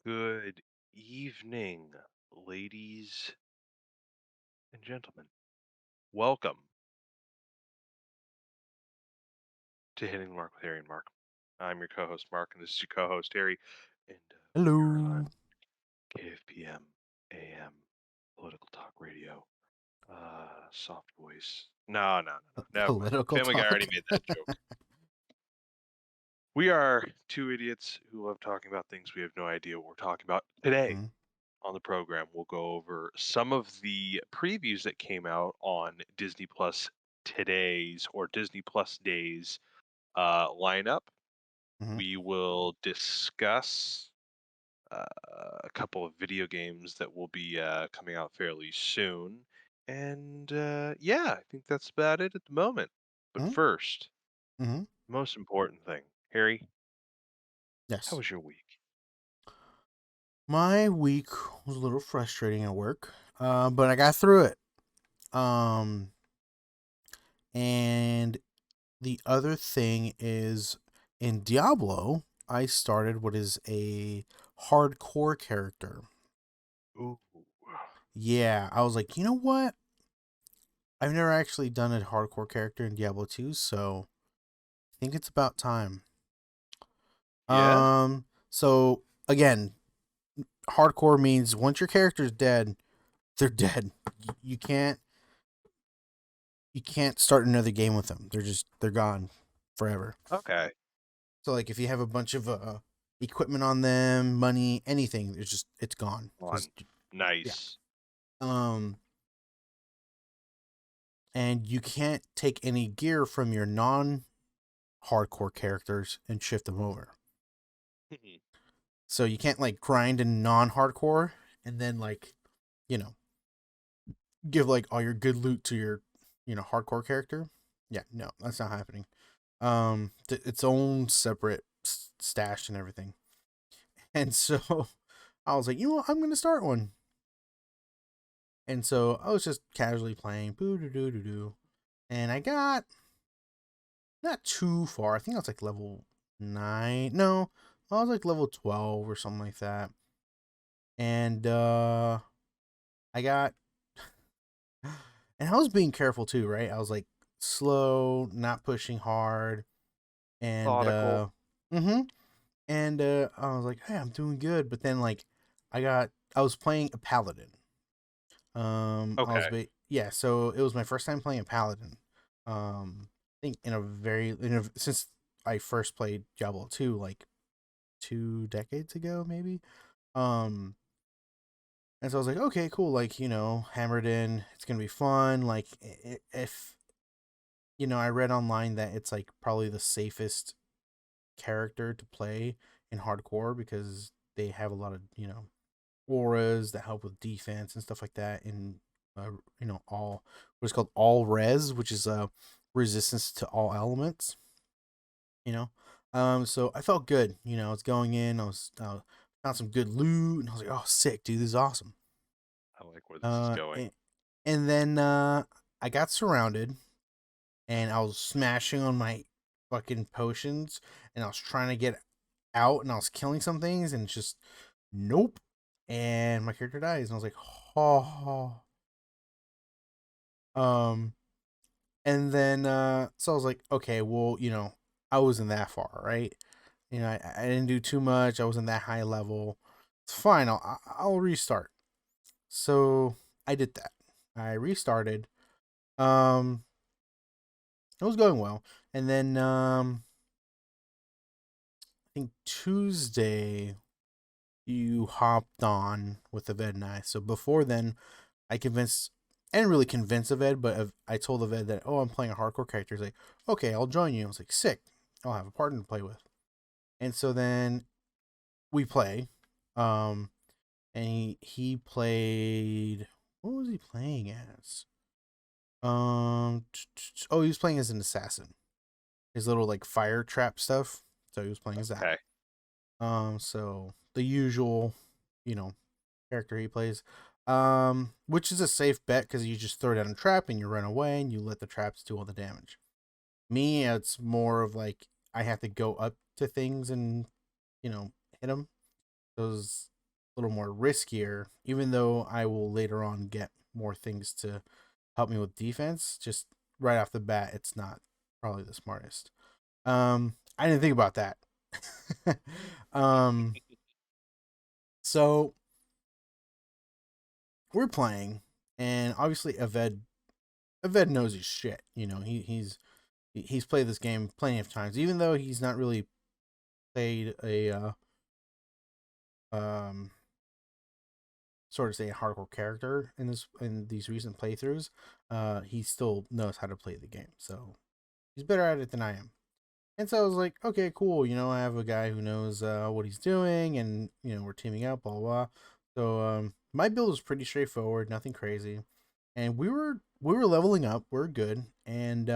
Good evening, ladies and gentlemen. Welcome to Hitting the Mark with Harry and Mark. I'm your co-host Mark, and this is your co-host Harry, and we are on Hello. KFPM AM Political Talk Radio. Soft voice. No. Never mind. Political Family Guy already talk. made that joke. We are two idiots who love talking about things we have no idea what we're talking about today. Mhm, On the program, we'll go over some of the previews that came out on Disney Plus today's or Disney Plus days lineup. mhm, We will discuss uh, a couple of video games that will be coming out fairly soon. And yeah, I think that's about it at the moment. But mhm, first, mhm. most important thing, Harry, how Yes. was your week? My week was a little frustrating at work, but I got through it. Um, and the other thing is in Diablo, I started what is a hardcore character. Ooh. Yeah, I was like, you know what? I've never actually done a hardcore character in Diablo 2, so I think it's about time. Yeah? So again, hardcore means once your character's dead, they're dead. You can't start another game with them. They're gone forever. Okay. So like if you have a bunch of equipment on them, money, anything, it's gone. On. Yeah. Nice. Um and you can't take any gear from your non hardcore characters and shift them over. So you can't like grind in non hardcore and then like, you know, give like all your good loot to your, hardcore character. Yeah, no, that's not happening. Its own separate stash and everything. And so I was like, you know what, I'm gonna start one. And so I was just casually playing, boo doo doo doo doo, and I got not too far. I think I was like level 9. No, I was like level 12 or something like that. And I got, and I was being careful too, right? I was like slow, not pushing hard, and Methodical. mm-hmm. And I was like, hey, I'm doing good. But then like I was playing a paladin. Okay. Yeah, so it was my first time playing a paladin. I think since I first played Diablo 2 like 2 decades ago maybe. Um and so I was like, okay, cool, like, hammered in, it's going to be fun. Like if I read online that it's like probably the safest character to play in hardcore because they have a lot of, auras that help with defense and stuff like that. In all what's called all res, which is resistance to all elements. You know, so I felt good. I was going in. I was found some good loot, and I was like, oh, sick, dude, this is awesome. I like where this is Uh, going. and, and then I got surrounded, and I was smashing on my fucking potions, and I was trying to get out, and I was killing some things, and it's just nope. And my character dies, and I was like, oh. Um, and then so I was like, okay, well, I wasn't that far, right? I didn't do too much. I wasn't that high level. It's fine. I'll restart. So I did that. I restarted. Um, it was going well, and then I think Tuesday you hopped on with Aved and I. So before then, I didn't really convince Aved, but I told Aved that, oh, I'm playing a hardcore character. He's like, okay, I'll join you. I was like, sick. I'll have a partner to play with. And so then we play. Um, and he played. What was he playing as? Oh, he was playing as an assassin. His little like fire trap stuff. So he was playing as that. Okay. So the usual, you know, character he plays. Which is a safe bet because you just throw down a trap and you run away and you let the traps do all the damage. Me, it's more of like I have to go up to things and hit them. Those little more riskier, even though I will later on get more things to help me with defense. Just right off the bat, it's not probably the smartest. I didn't think about that. um, so we're playing, and obviously Aved knows his shit. You know, he's played this game plenty of times, even though he's not really played a um sort of say a hardcore character in these recent playthroughs. He still knows how to play the game, so he's better at it than I am. And so I was like, okay, cool. You know, I have a guy who knows what he's doing, and you know, we're teaming up, blah blah. Blah. So my build was pretty straightforward, nothing crazy, and we were leveling up. We're good, and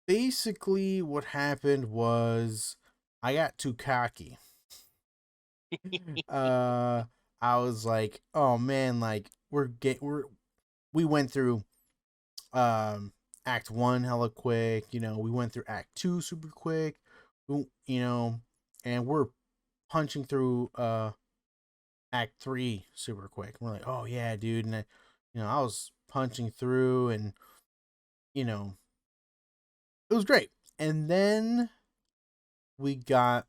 basically what happened was I got too cocky. uh, I was like, oh man, like we went through um act 1 hella quick, you know, we went through act 2 super quick, you know, and we're punching through act 3 super quick. We're like, "Oh yeah, dude." And you know, I was punching through, and you know, it was great. And then we got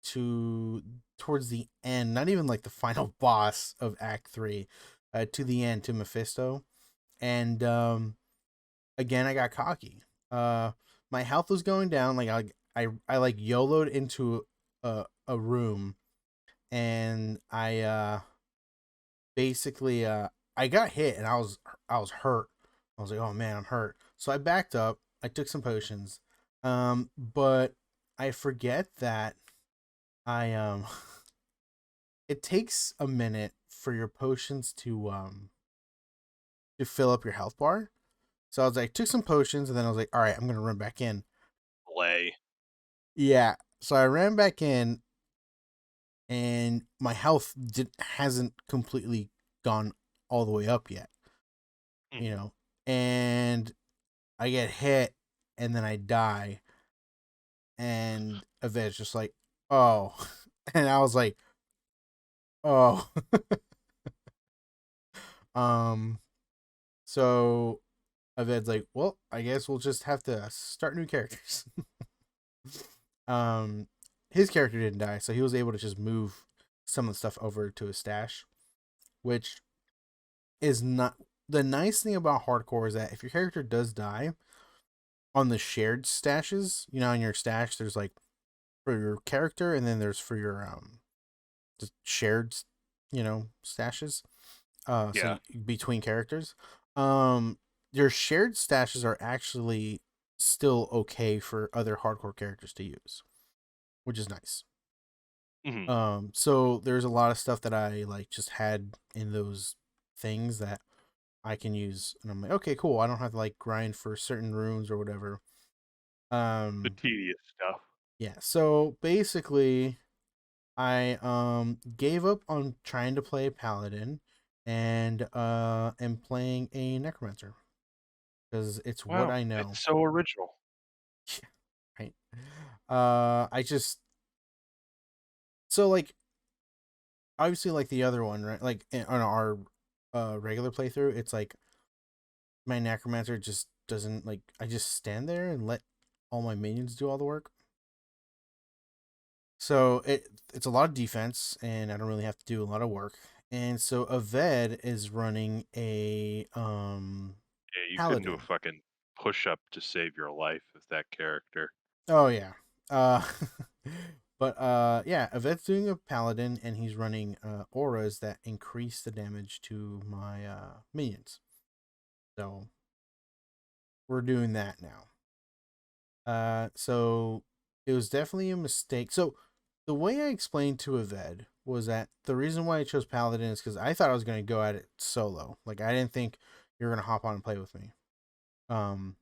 to towards the end, not even like the final boss of act 3, to the end, to Mephisto. And again, I got cocky. Uh, my health was going down. Like I like YOLO'd into a room, and I basically I got hit, and I was hurt. I was like, oh man, I'm hurt. So I backed up. I took some potions, but I forget that I it takes a minute for your potions to fill up your health bar. So I was like, took some potions, and then I was like, all right, I'm gonna run back in. Play. Yeah. So I ran back in, and my health hasn't completely gone all the way up yet, you Mhm. know. And I get hit, and then I die, and Yvette's just like, oh, and I was like, oh, um. So Yvette's like, well, I guess we'll just have to start new characters. um, his character didn't die, so he was able to just move some of the stuff over to his stash, which is not the nice thing about hardcore is that if your character does die on the shared stashes, you know, in your stash, there's like for your character, and then there's for your just shared, you know, stashes. So Yeah. between characters, um, your shared stashes are actually still okay for other hardcore characters to use, which is nice. Hmm. So there's a lot of stuff that I like just had in those things that I can use, and I'm like, okay, cool. I don't have to like grind for certain runes or whatever. The Um, tedious stuff. yeah. So basically, I gave up on trying to play paladin, and am playing a necromancer because it's what Wow, I know. it's so original. Right. I just so like obviously like the other one, right? Like on our regular playthrough, it's like my necromancer just doesn't like. I just stand there and let all my minions do all the work. So it's a lot of defense, and I don't really have to do a lot of work. And so Aved is running a Yeah, you couldn't do a paladin. fucking push-up to save your life with that character. Oh yeah. Uh but yeah, Aved's doing a paladin, and he's running auras that increase the damage to my minions. So we're doing that now. So it was definitely a mistake. So the way I explained to Aved was that the reason why I chose Paladin is because I thought I was going to go at it solo. Like I didn't think you were going to hop on and play with me. Um,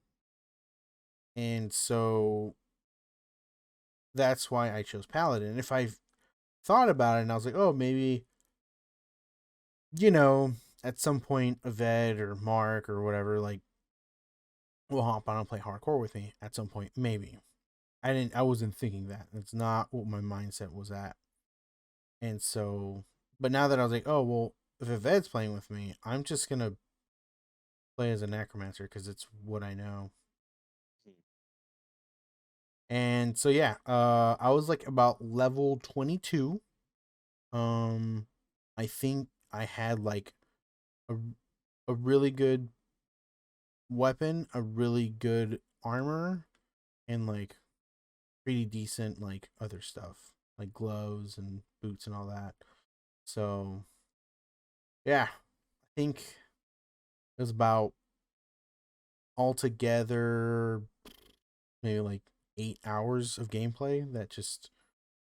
and so that's why I chose Paladin. And if I thought about it and I was like, oh, maybe you know, at some point, Aved or Mark or whatever, like, will hop on and play hardcore with me at some point. Maybe. I wasn't thinking that. That's not what my mindset was at. And so, but now that I was like, oh well, if Yvette's playing with me, I'm just gonna play as a necromancer because it's what I know. Hmm. And so yeah, I was like about level 22. Um, I think I had like a a really good weapon, a really good armor, and like pretty decent like other stuff, like gloves and boots and all that. So yeah, I think it was about altogether maybe like 8 hours of gameplay that just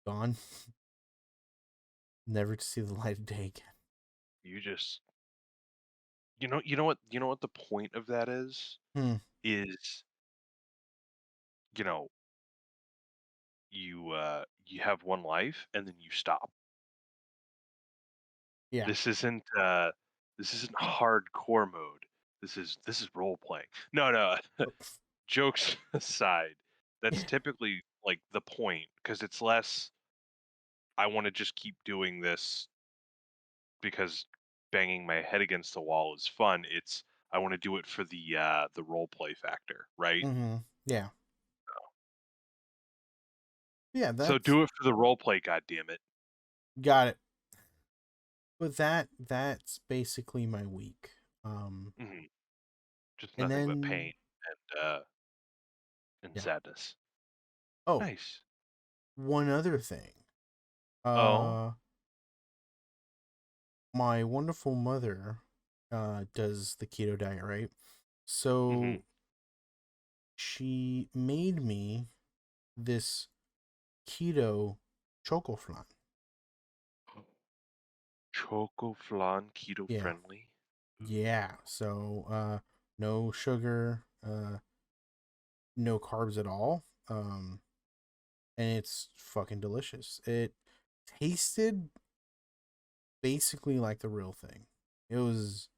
gone, never to see the light of day again. You just you know what the point of that Hmm. is, you know, you have one life and then you stop. Yeah. This isn't this isn't hardcore mode. This is role playing. No, no. Jokes aside, that's Yeah. typically like the point because it's less I want to just keep doing this because banging my head against the wall is fun. It's I want to do it for the role play factor, right? Mm-hmm. Yeah. Yeah. So That's do it for the role play, god damn it. got it. But that's basically my week. Mhm. Just And nothing but pain then and yeah. sadness. Oh, Nice. one other thing. Oh. Uh, my wonderful mother does the keto diet, right? Mhm. So she made me this keto choco flan. Choco flan keto Yeah. friendly. Yeah. So no sugar, no carbs at all. And it's fucking delicious. It tasted basically like the real thing. It was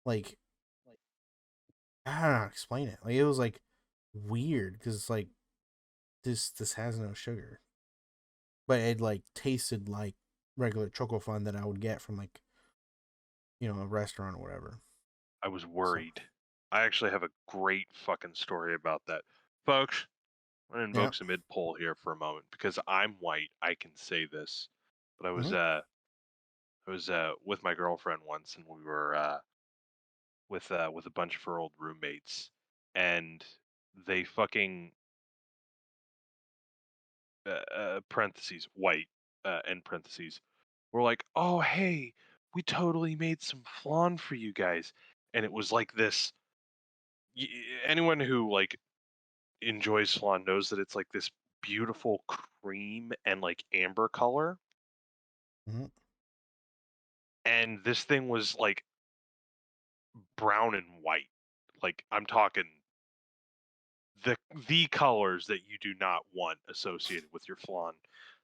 like I don't know how to explain it. Like it was like weird because it's like this has no sugar, but it like tasted like regular choco fun that I would get from like a restaurant or whatever. I was So worried. I actually have a great fucking story about that. Folks, I'm gonna yeah. invoke some mid pole here for a moment because I'm white. I can say this, but I was Hmm. uh I was with my girlfriend once, and we were with a bunch of her old roommates, and they fucking parentheses white end parentheses were like, oh hey, we totally made some flan for you guys, and it was like this. y- Anyone who like enjoys flan knows that it's like this beautiful cream and like amber color, Hmm. and this thing was like brown and white. Like I'm talking the colors that you do not want associated with your flan.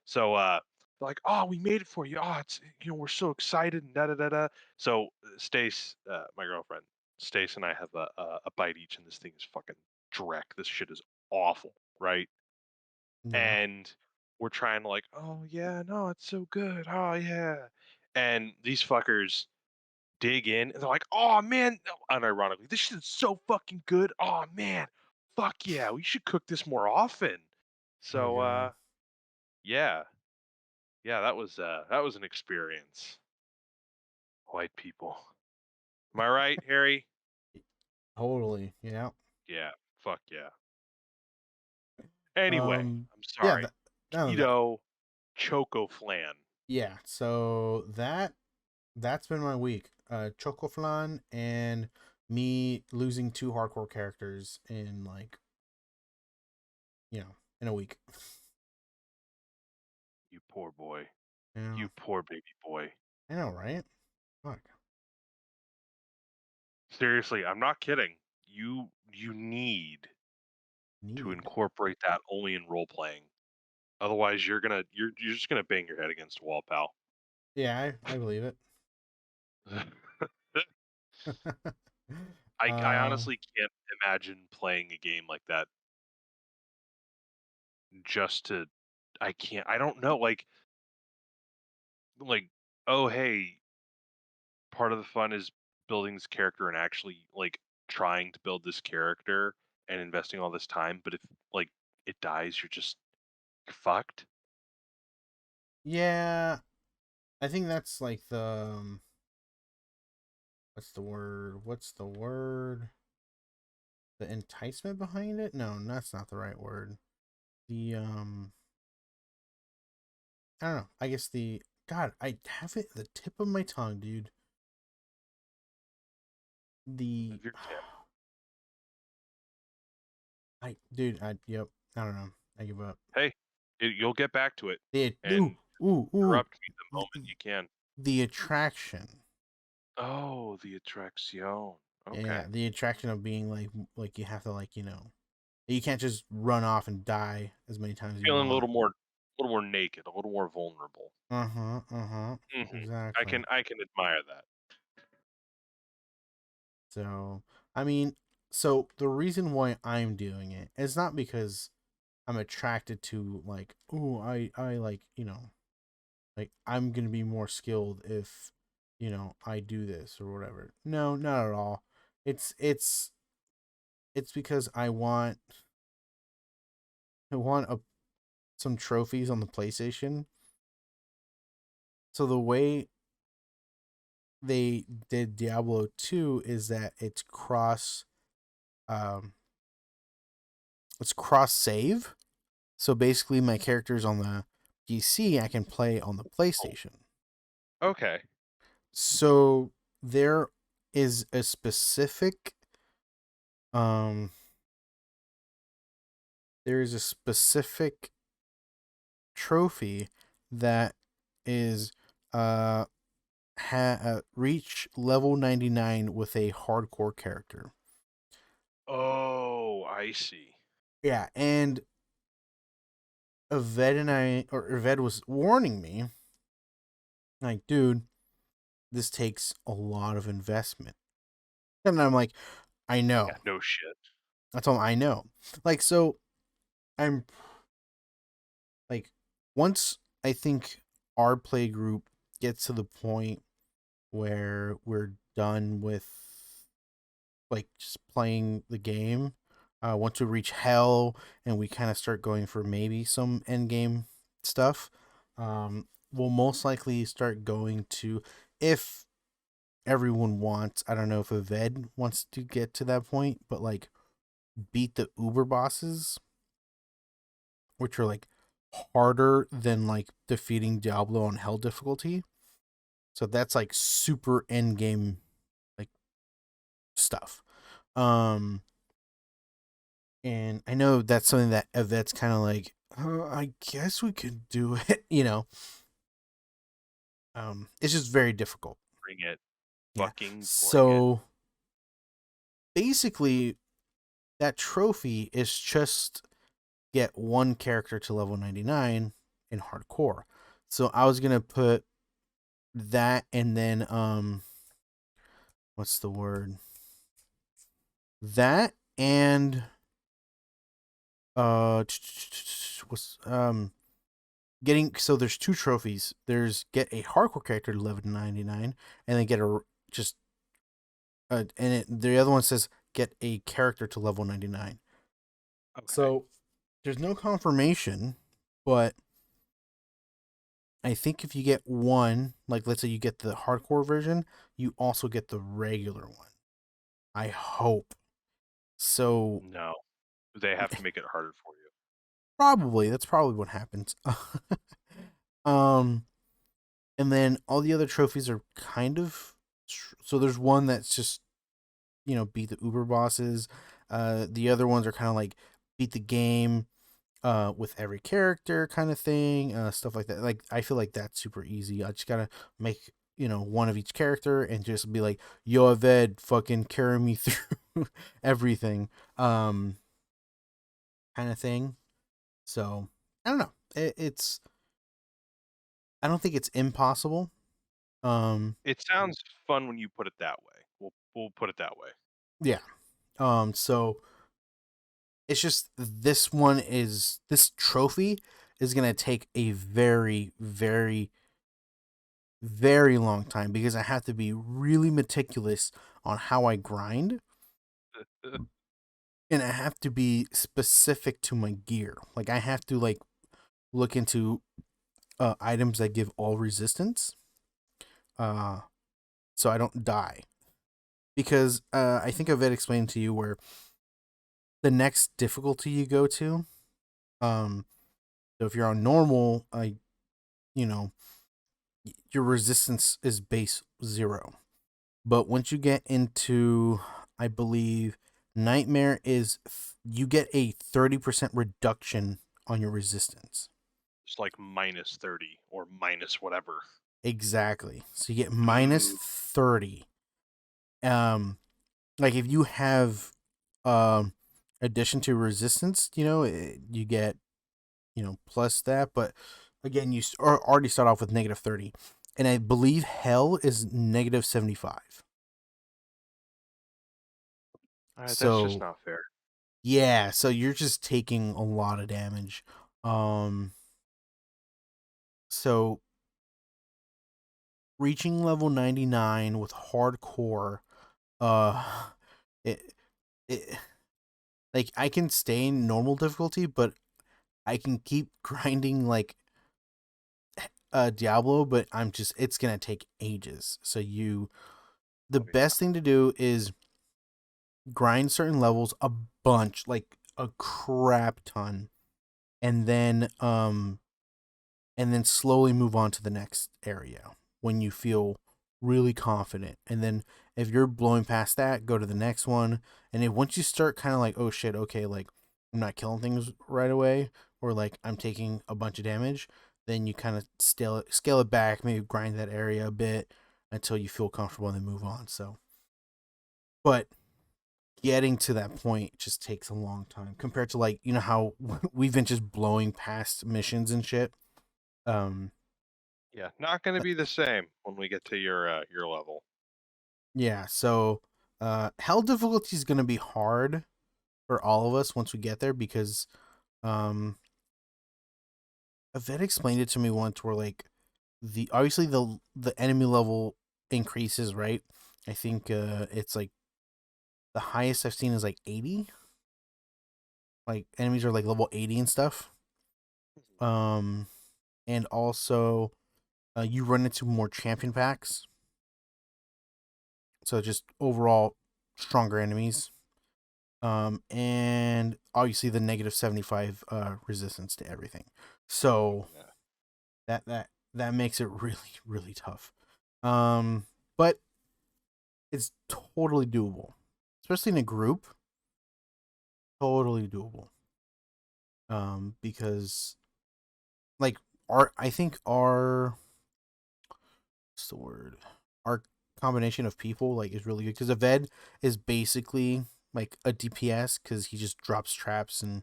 So they're like, oh, we made it for you. Oh, it's we're so excited and da da da da. So Stace, my girlfriend, Stace and I have a bite each, and this thing is fucking dreck. This shit is awful, right? Yeah. And we're trying to like, oh yeah, no, it's so good. Oh yeah. And these fuckers dig in and they're like, oh man, unironically, this shit is so fucking good. Oh man, fuck yeah, we should cook this more often. Oh So god. yeah, yeah, that was an experience. White people. Am I right, Harry? Totally. Yeah. Yeah, fuck yeah. Anyway, Um. I'm Yeah. sorry. No. Keto choco flan. Yeah. So that's been my week. Choco flan and me losing two hardcore characters in like in a week. You poor boy. Yeah. You poor baby boy. I know, right? Fuck. Seriously, I'm not kidding. You need to Need. incorporate that only in role playing. Otherwise, you're just gonna bang your head against a wall, pal. Yeah, I believe it. I um, honestly can't imagine playing a game like that just to. I can't. I don't know. Like like, oh hey, part of the fun is building this character and actually like trying to build this character and investing all this time. But if like it dies, you're just fucked. Yeah, I think that's like the what's the word? What's the word? The enticement behind it? No, that's not the right word. The I don't know. I guess the God, I have it at the tip of my tongue, dude. The Of your tip. yep. I don't know. I give up. Hey, you'll get back to it The and ooh. interrupt me the moment The, you can. the attraction. Oh, the attraction. Okay. Yeah, the attraction of being like you have to you can't just run off and die as many times as you Feeling want. a little more naked, a little more vulnerable. Uh-huh, uh-huh. Mhm. Exactly. I can admire that. So, I mean, so the reason why I'm doing it is not because I'm attracted to oh, I like, like I'm going to be more skilled if, I do this or whatever. No, not at all. It's it's it's because I want some trophies on the PlayStation. So the way they did Diablo 2 is that um it's cross save. So basically my characters on the PC I can play on the Oh, PlayStation. okay. So there is a specific um there is a specific trophy that is uh reach level 99 with a hardcore character. Oh, I see. Yeah, and Yvette was warning me, like, dude, this takes a lot of investment. And I'm like, I know. Yeah, no shit. I told him I know. Like, so I'm like, once I think our play group gets to the point where we're done with like just playing the game, once we reach hell and we kind of start going for maybe some end game stuff, we'll most likely start going to if everyone wants. I don't know if Aved wants to get to that point, but like beat the Uber bosses, which are like harder than like defeating Diablo on hell difficulty. So that's like super end game like stuff. Um and I know that's something that Yvette's kind of like, I guess we could do it, it's just very difficult. Bring it. Yeah. Fucking bring it. So basically that trophy is just get one character to level 99 in hardcore. So I was going to put that and then what's the word? That and what's getting so there's two trophies. There's get a hardcore character to level 99 and then get a just the other one says get a character to level 99. Okay. So there's no confirmation, but I think if you get one, like let's say you get the hardcore version, you also get the regular one. I hope. So No. They have to make it harder for you. probably that's probably what happens. um and then all the other trophies are kind of so there's one that's just beat the Uber bosses. The other ones are kind of like beat the game with every character kind of thing, stuff like that. Like I feel like that's super easy. I just gotta make one of each character and just be like, yo, Aved, fucking carry me through everything, kind of thing. So I don't know. It's I don't think it's impossible. Um, It sounds fun when you put it that way. We'll put it that way. yeah. So it's just this trophy is gonna take a very, very very long time because I have to be really meticulous on how I grind, and I have to be specific to my gear. Like I have to like look into items that give all resistance, uh, so I don't die. Because I think I've explained to you where the next difficulty you go to, um, so if you're on normal, you know, your resistance is base 0. But once you get into, I believe, nightmare is you get a 30% reduction on your resistance. It's like minus 30 or minus whatever. Exactly. So you get minus Ooh, 30. Um, like if you have addition to resistance, you get plus that. But again, already start off with negative 30, and I believe hell is negative 75. that's just So not fair. yeah, so you're just taking a lot of damage. Um, so reaching level 99 with hardcore, uh, it it like I can stay in normal difficulty, but I can keep grinding like Diablo, but it's gonna take ages. So the Oh yeah. best thing to do is grind certain levels a bunch, like a crap ton, and then slowly move on to the next area when you feel really confident. And then if you're blowing past that, go to the next one. And if once you start kind of like, oh shit, okay, like I'm not killing things right away, or like I'm taking a bunch of damage, then you kind of scale it back, maybe grind that area a bit until you feel comfortable and then move on. So, but getting to that point just takes a long time compared to like how we've been just blowing past missions and shit. Um, Yeah, not going to be the same when we get to your level. Yeah, so hell difficulty is going to be hard for all of us once we get there because um a vet explained it to me once where like the obviously the enemy level increases, right? I think it's like the highest I've seen is like 80. Like enemies are like level 80 and stuff. Um and also you run into more champion packs. So just overall stronger enemies. And obviously the negative 75 resistance to everything. So Yeah. that makes it really really tough. But it's totally doable, especially in a group. Totally doable. Because like our I think our what's the word? Our combination of people like is really good because Aved is basically like a DPS because he just drops traps and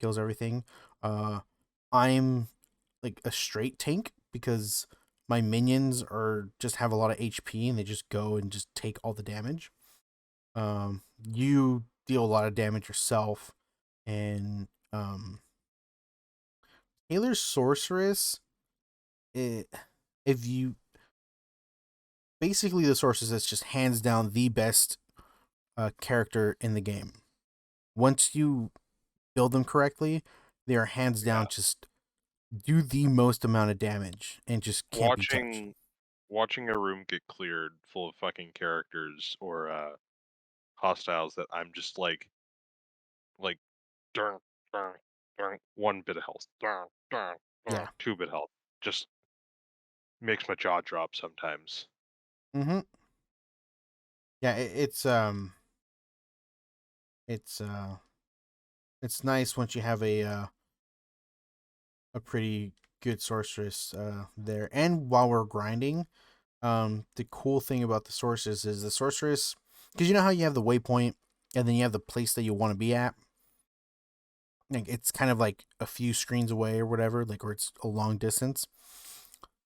kills everything. I'm like a straight tank because my minions are just have a lot of HP and they just go and just take all the damage. You deal a lot of damage yourself, and Taylor's sorceress. It, if you basically the sorceress is just hands down the best character in the game. Once you build them correctly, they are hands Yeah. down just do the most amount of damage and just can't be touched. Watching a room get cleared full of fucking characters or hostiles that I'm just like darn, darn, darn, 1 bit of health, darn, darn, Yeah. darn, 2 bit health. Just makes my jaw drop sometimes. Mm-hmm. Yeah. It's it's nice once you have a pretty good sorceress there. And while we're grinding, the cool thing about the sorceress is the sorceress, because you know how you have the waypoint and then you have the place that you want to be at. Like it's kind of like a few screens away or whatever, like or it's a long distance.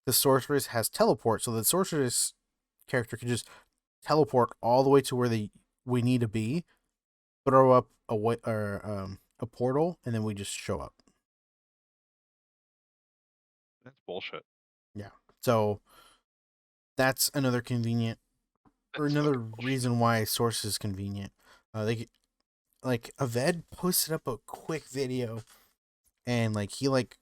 The sorceress has teleport, so the sorceress character can just teleport all the way to where we need to be, throw up a portal, and then we just show up. That's bullshit. Yeah. So that's another convenient or That's another fucking bullshit. reason why Source is convenient. They like Aved posted up a quick video and like he like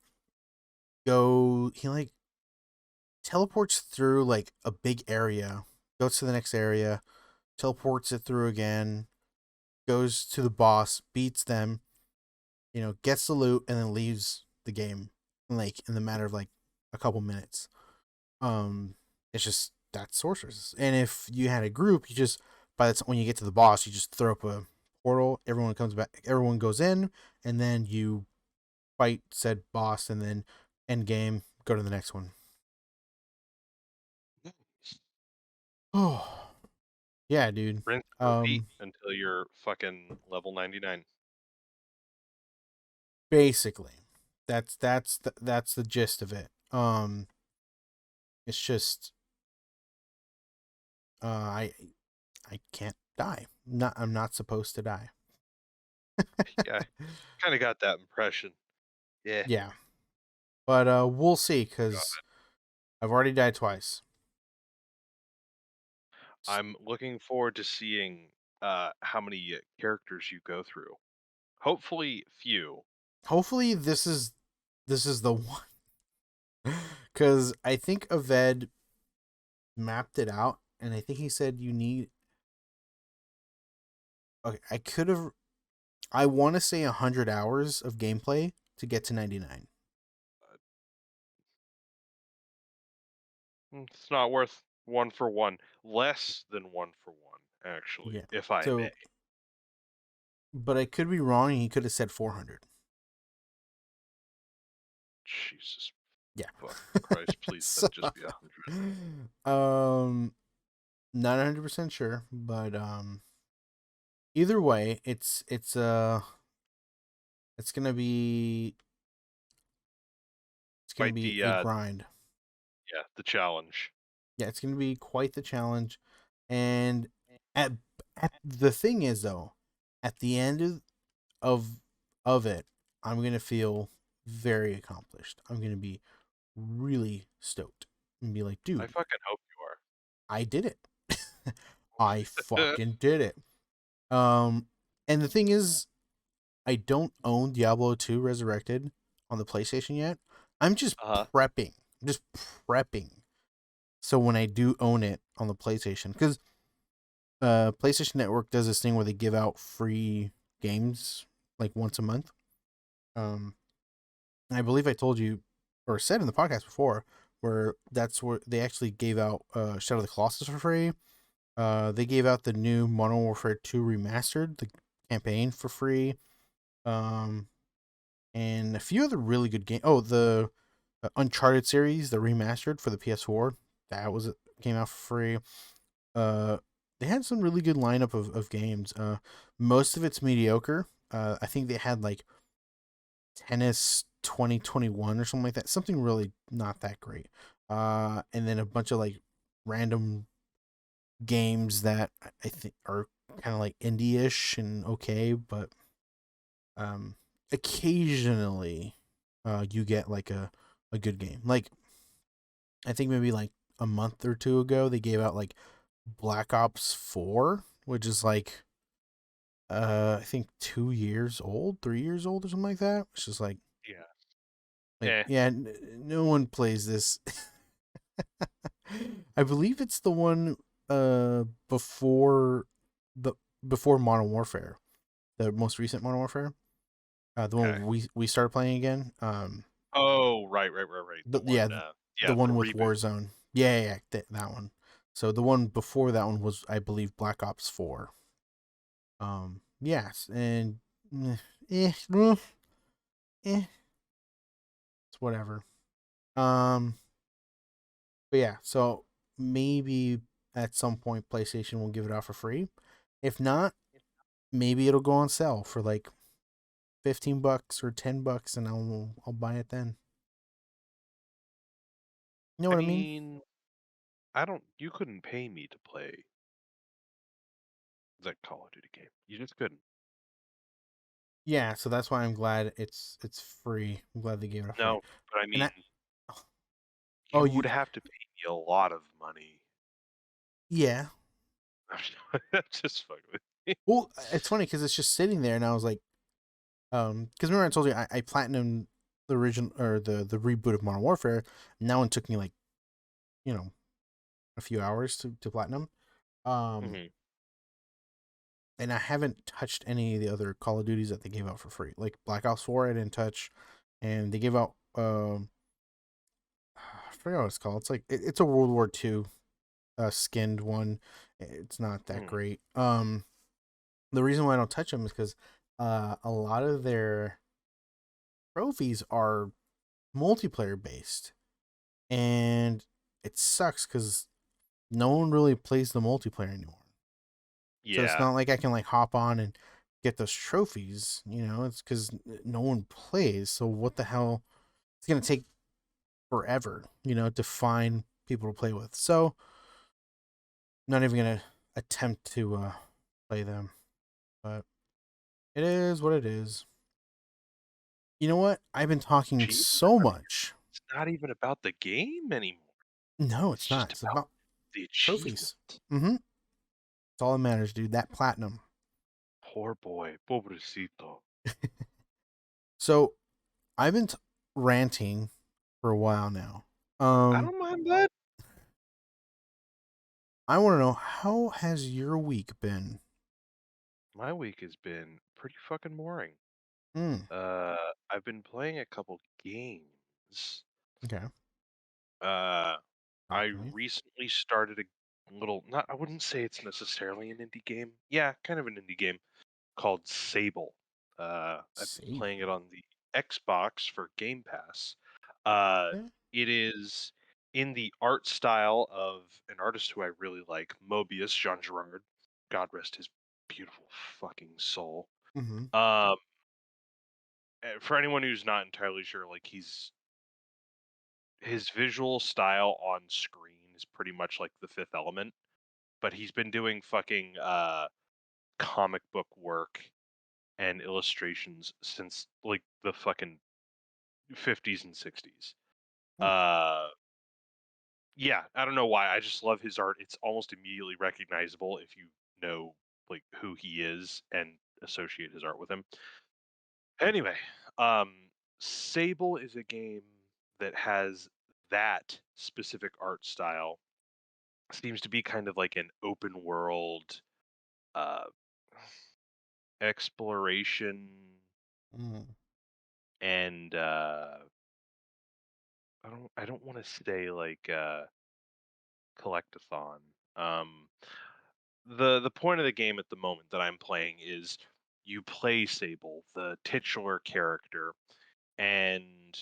teleports through like a big area, goes to the next area, teleports it through again, goes to the boss, beats them, gets the loot, and then leaves the game like in the matter of like a couple minutes. Um, it's just that's sorcerers. And if you had a group, you just by the time when you get to the boss, you just throw up a portal. Everyone comes back. Everyone goes in, and then you fight said boss, and then end game. Go to the next one. Oh yeah, dude. Rinse and repeat Um, until you're fucking level 99. basically, that's the gist of it. It's just I I can't die. I'm not supposed to die. Yeah, kind of got that impression. Yeah. Yeah, but we'll see because God. I've already died twice. I'm looking forward to seeing how many characters you go through. Hopefully few. Hopefully, this is the one because I think Aved mapped it out, and I think he said you need. Okay, I could have. I want to say 100 hours of gameplay to get to 99. It's not worth one for one. Less than one for one, actually, Yeah. if I may. So, but I could be wrong. And he could have said 400. Jesus Yeah. fucking Christ, please let So, it just be 100. um, not 100% sure, but either way, it's gonna be Fight a grind. the challenge. Yeah, it's gonna be quite the challenge. And at, the thing is though, at the end of of it, I'm gonna feel very accomplished. I'm gonna be really stoked and be like, I dude, fucking hope you I did it. I are. fucking did it. Um, and the thing is, I don't own Diablo 2 Resurrected on the PlayStation yet. I'm just Uh-huh. prepping. I'm just prepping. So when I do own it on the PlayStation, because PlayStation Network does this thing where they give out free games like once a month. Um, and I believe I told you or said in the podcast before where that's where they actually gave out Shadow of the Colossus for free. They gave out the new Modern Warfare 2 remastered, the campaign for free. Um, and a few other really good games. Oh, the Uncharted series, the remastered for the PS4, that was came out for free. Uh, they had some really good lineup of games. Most of it's mediocre. I think they had like Tennis 2021 or something like that. Something really not that great. And then a bunch of like random games that I think are kind of like indie-ish and okay, but um, occasionally you get like a good game. Like I think maybe like a month or two ago they gave out like Black Ops 4, which is like I think 2 years old, 3 years old or something like that. It's just Yeah. like Eh. yeah, no one plays this. I believe it's the one before the before Modern Warfare, the most recent Modern Warfare. The Okay. one we started playing again. Oh, right. The Yeah, one, the yeah, the one with reboot. Warzone. Yeah, that one. So the one before that one was, I believe, Black Ops 4. Yes, and eh, eh, mm, eh, it's whatever. Um, but yeah, so maybe at some point PlayStation will give it out for free. If not, maybe it'll go on sale for like $15 or $10, and I'll buy it then. You know I what I mean? mean, I don't. You couldn't pay me to play that Call of Duty game. You just couldn't. Yeah, so that's why I'm glad it's free. I'm glad they gave it out free. No, but I And mean, oh, you would have to pay me a lot of money. Yeah. I'm just fucking with you. Well, it's funny because it's just sitting there, and I was like, because remember I told you I platinum the original or the reboot of Modern Warfare. And that one took me like you know a few hours to platinum. Um, Mhm. and I haven't touched any of the other Call of Duties that they gave out for free. Like Black Ops 4, I didn't touch, and they gave out I forgot what it's called. It's like it's a World War II skinned one. It's not that Mhm. great. The reason why I don't touch them is because a lot of their trophies are multiplayer based, and it sucks because no one really plays the multiplayer anymore. So it's Yeah. not like I can like hop on and get those trophies. It's because no one plays. So what the hell? It's gonna take forever, to find people to play with. So not even gonna attempt to play them. But it is what it is. You know what? I've been talking Jesus, so I mean, much. it's not even about the game anymore. No, It's it's not. just It's about about the trophies. achievement. Mm-hmm. It's all that matters, dude. That platinum. Poor boy, pobrecito. So I've been ranting for a while now. I Um, don't mind that. I want to know, how has your week been? My week has been pretty fucking boring. Mm, I've been playing a couple games. okay. Uh, Talk I to me. recently started a little, not, I wouldn't say it's necessarily an indie game. Yeah, kind of an indie game called Sable. I've been playing it Sable. on the Xbox for Game Pass. Uh, Yeah. it is in the art style of an artist who I really like, Mobius, Jean Girard. God rest his beautiful fucking soul. Mm-hmm. Um, for anyone who's not entirely sure, like his visual style on screen is pretty much like The Fifth Element, but he's been doing fucking comic book work and illustrations since like the fucking 50s and 60s. Hmm. Uh yeah, I don't know why. I just love his art. It's almost immediately recognizable if you know like who he is and associate his art with him. Anyway, Sable is a game that has that specific art style. Seems to be kind of like an open world uh exploration Mm, and I don't want to say like collectathon. Um, the point of the game at the moment that I'm playing is you play Sable, the titular character, and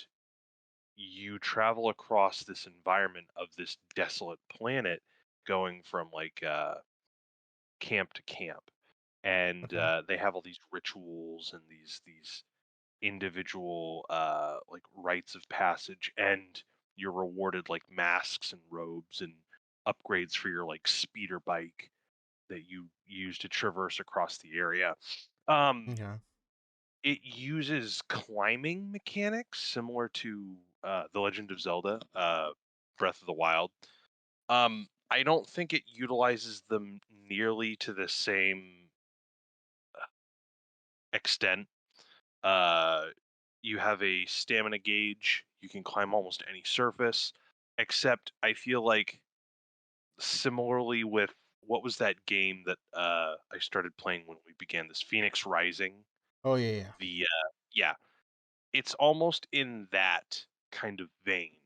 you travel across this environment of this desolate planet, going from like camp to camp, and okay. they have all these rituals and these individual like rites of passage, and you're rewarded like masks and robes and upgrades for your like speeder bike that you use to traverse across the area. Um, Okay. it uses climbing mechanics similar to The Legend of Zelda, Breath of the Wild. I don't think it utilizes them nearly to the same extent. Uh, you have a stamina gauge. You can climb almost any surface, except I feel like similarly with what was that game that I started playing when we began this Phoenix Rising. Oh yeah, yeah. The yeah, it's almost in that kind of vein,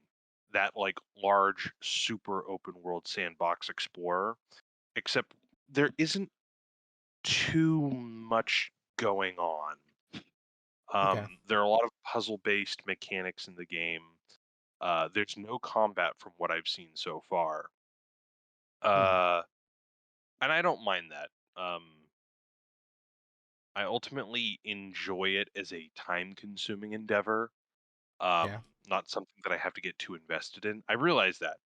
that like large, super open world sandbox explorer. Except there isn't too much going on. Okay. There are a lot of puzzle-based mechanics in the game. There's no combat from what I've seen so far, Hmm. uh, and I don't mind that. I ultimately enjoy it as a time-consuming endeavor, Yeah. not something that I have to get too invested in. I realize that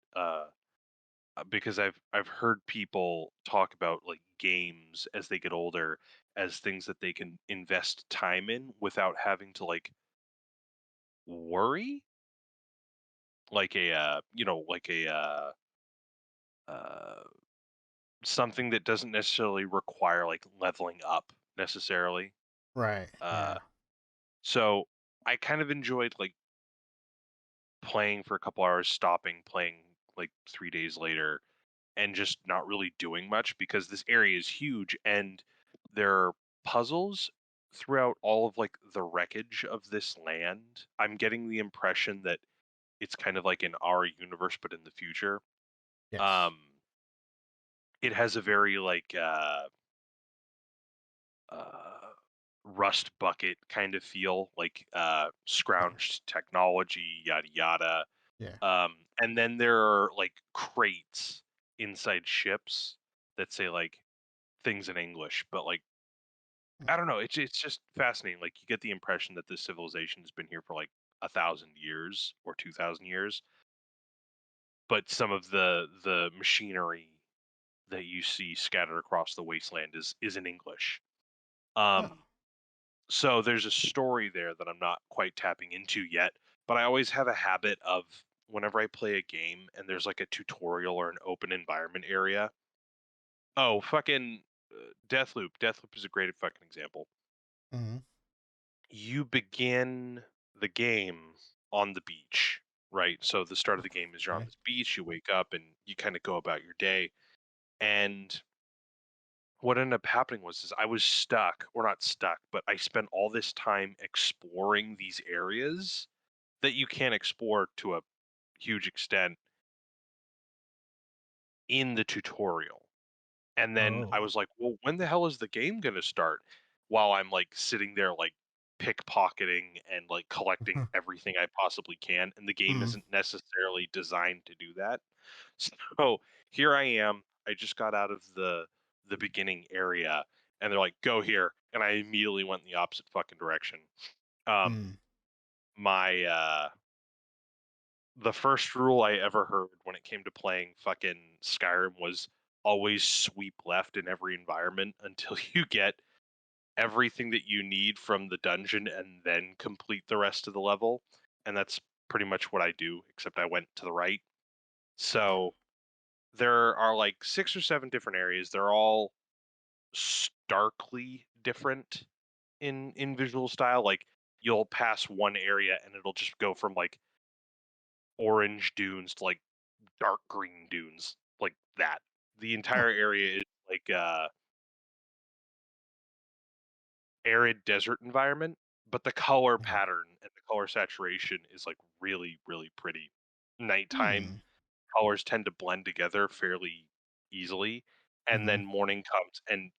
because I've heard people talk about like games as they get older as things that they can invest time in without having to like worry, like a like a something that doesn't necessarily require like leveling up necessarily. Right. Uh, Yeah. so I kind of enjoyed like playing for a couple hours, stopping, playing like 3 days later, and just not really doing much because this area is huge and there are puzzles throughout all of like the wreckage of this land. I'm getting the impression that it's kind of like in our universe but in the future. Yes. Um it has a very like rust bucket kind of feel, like Yeah. scrounged technology, yada yada. Yeah. And then there are like crates inside ships that say like things in English, but like Mm. I don't know, it's just fascinating. Like you get the impression that this civilization has been here for like 1,000 years or 2,000 years, but some of the machinery that you see scattered across the wasteland is in English. Oh. Um, so there's a story there that I'm not quite tapping into yet, but I always have a habit of whenever I play a game and there's like a tutorial or an open environment area. Oh, fucking Deathloop. Deathloop is a great fucking example. Mhm. You begin the game on the beach, right? So the start of the game is you're on Okay. this beach, you wake up and you kind of go about your day. And what ended up happening was is I was stuck, or not stuck, but I spent all this time exploring these areas that you can explore to a huge extent in the tutorial. And then I Oh. was like, "Well, when the hell is the game gonna start?" While I'm, like, sitting there, like, pickpocketing and, like, collecting everything I possibly can, and the game Mhm. isn't necessarily designed to do that. So, here I am, I just got out of the beginning area, and they're like, "Go here," and I immediately went in the opposite fucking direction. Um, Mm. my, the first rule I ever heard when it came to playing fucking Skyrim was always sweep left in every environment until you get everything that you need from the dungeon and then complete the rest of the level. And that's pretty much what I do, except I went to the right. Okay. So there are like 6 or 7 different areas. They're all starkly different in visual style. Like you'll pass one area and it'll just go from like orange dunes to like dark green dunes, like that. The Huh. entire area is like arid desert environment, but the color Mhm. pattern and the color saturation is like really, really pretty. Nighttime Mm. colors tend to blend together fairly easily, and Mhm. then morning comes and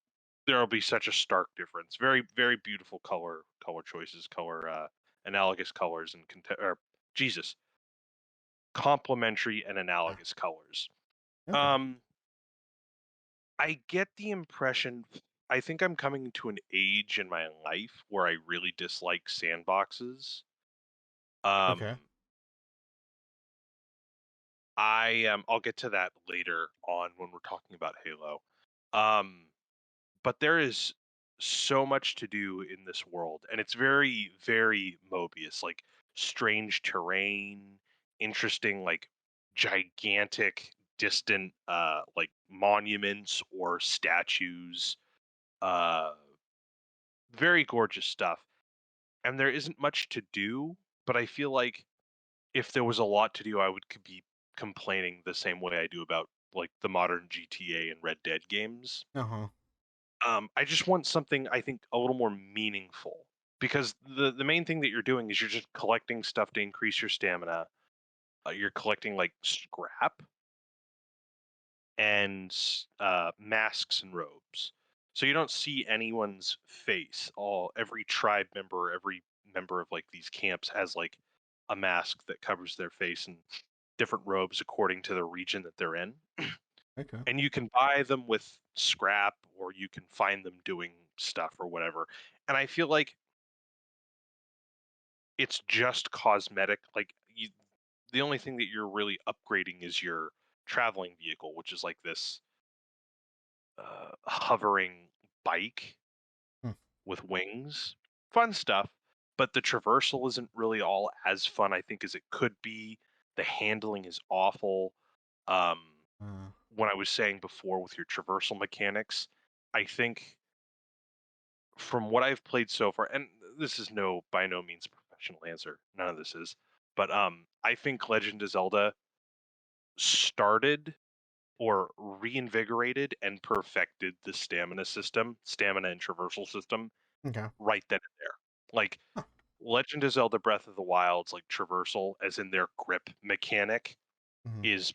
there'll be such a stark difference. Very, very beautiful color choices, color analogous colors and or Jesus, complementary and Yeah. analogous colors. Okay. Um I get the impression I think I'm coming to an age in my life where I really dislike sandboxes. Okay. Um, I'll get to that later on when we're talking about Halo. Um, but there is so much to do in this world, and it's very, very Mobius, like strange terrain, interesting, like gigantic, distant, like monuments or statues. Uh, Very gorgeous stuff. And there isn't much to do, but I feel like if there was a lot to do, I would be complaining the same way I do about like the modern GTA and Red Dead games. Uh-huh. I just want something I think a little more meaningful because the main thing that you're doing is you're just collecting stuff to increase your stamina. You're collecting like scrap and masks and robes. So you don't see anyone's face. Every tribe member, every member of like these camps has like a mask that covers their face and different robes according to the region that they're in. Okay. And you can buy them with scrap or you can find them doing stuff or whatever. And I feel like it's just cosmetic. The only thing that you're really upgrading is your traveling vehicle, which is like this hovering bike Hmm. with wings. Fun stuff, but the traversal isn't really all as fun, I think, as it could be. The handling is awful. Um, Uh, when I was saying before with your traversal mechanics, I think from what I've played so far, and this is by no means a professional answer, none of this is, but I think Legend of Zelda started or reinvigorated and perfected the stamina and traversal system okay. right then and there. Like Huh. Legend of Zelda Breath of the Wild's like traversal, as in their grip mechanic, Mhm. is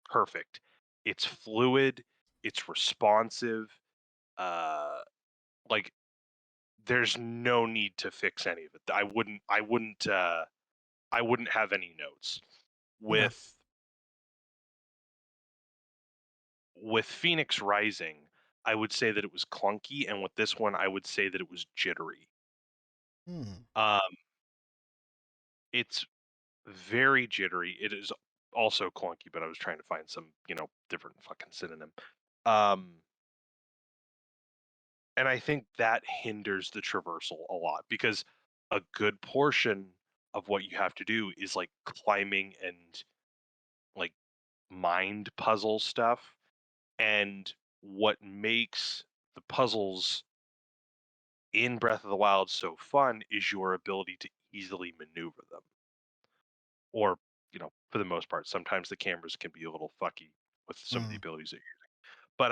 perfect. It's fluid, it's responsive, uh like there's no need to fix any of it. I wouldn't have any notes. Okay. With Phoenix Rising, I would say that it was clunky, and with this one I would say that it was jittery. Hmm. Um it's very jittery. It is also clunky, but I was trying to find some, different fucking synonym. Um and I think that hinders the traversal a lot because a good portion of what you have to do is like climbing and like mind puzzle stuff. And what makes the puzzles in Breath of the Wild so fun is your ability to easily maneuver them. Or, for the most part, sometimes the cameras can be a little fucky with some of the Mm. abilities that you're using. But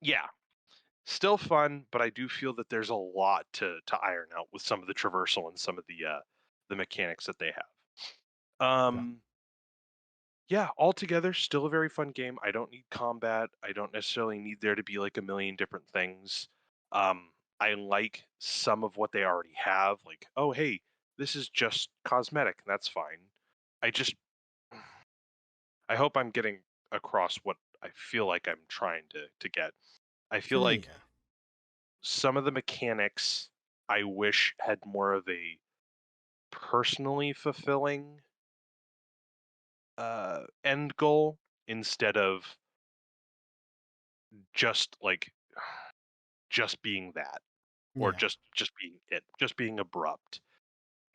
yeah, still fun, but I do feel that there's a lot to iron out with some of the traversal and some of the mechanics that they have. Okay. Yeah, altogether, still a very fun game. I don't need combat. I don't necessarily need there to be like a million different things. I like some of what they already have. Like, oh, hey, this is just cosmetic, and that's fine. I just, I hope I'm getting across what I feel like I'm trying to get. I feel like Yeah. some of the mechanics I wish had more of a personally fulfilling end goal instead of just like just being that, or Yeah. just being it, just being abrupt.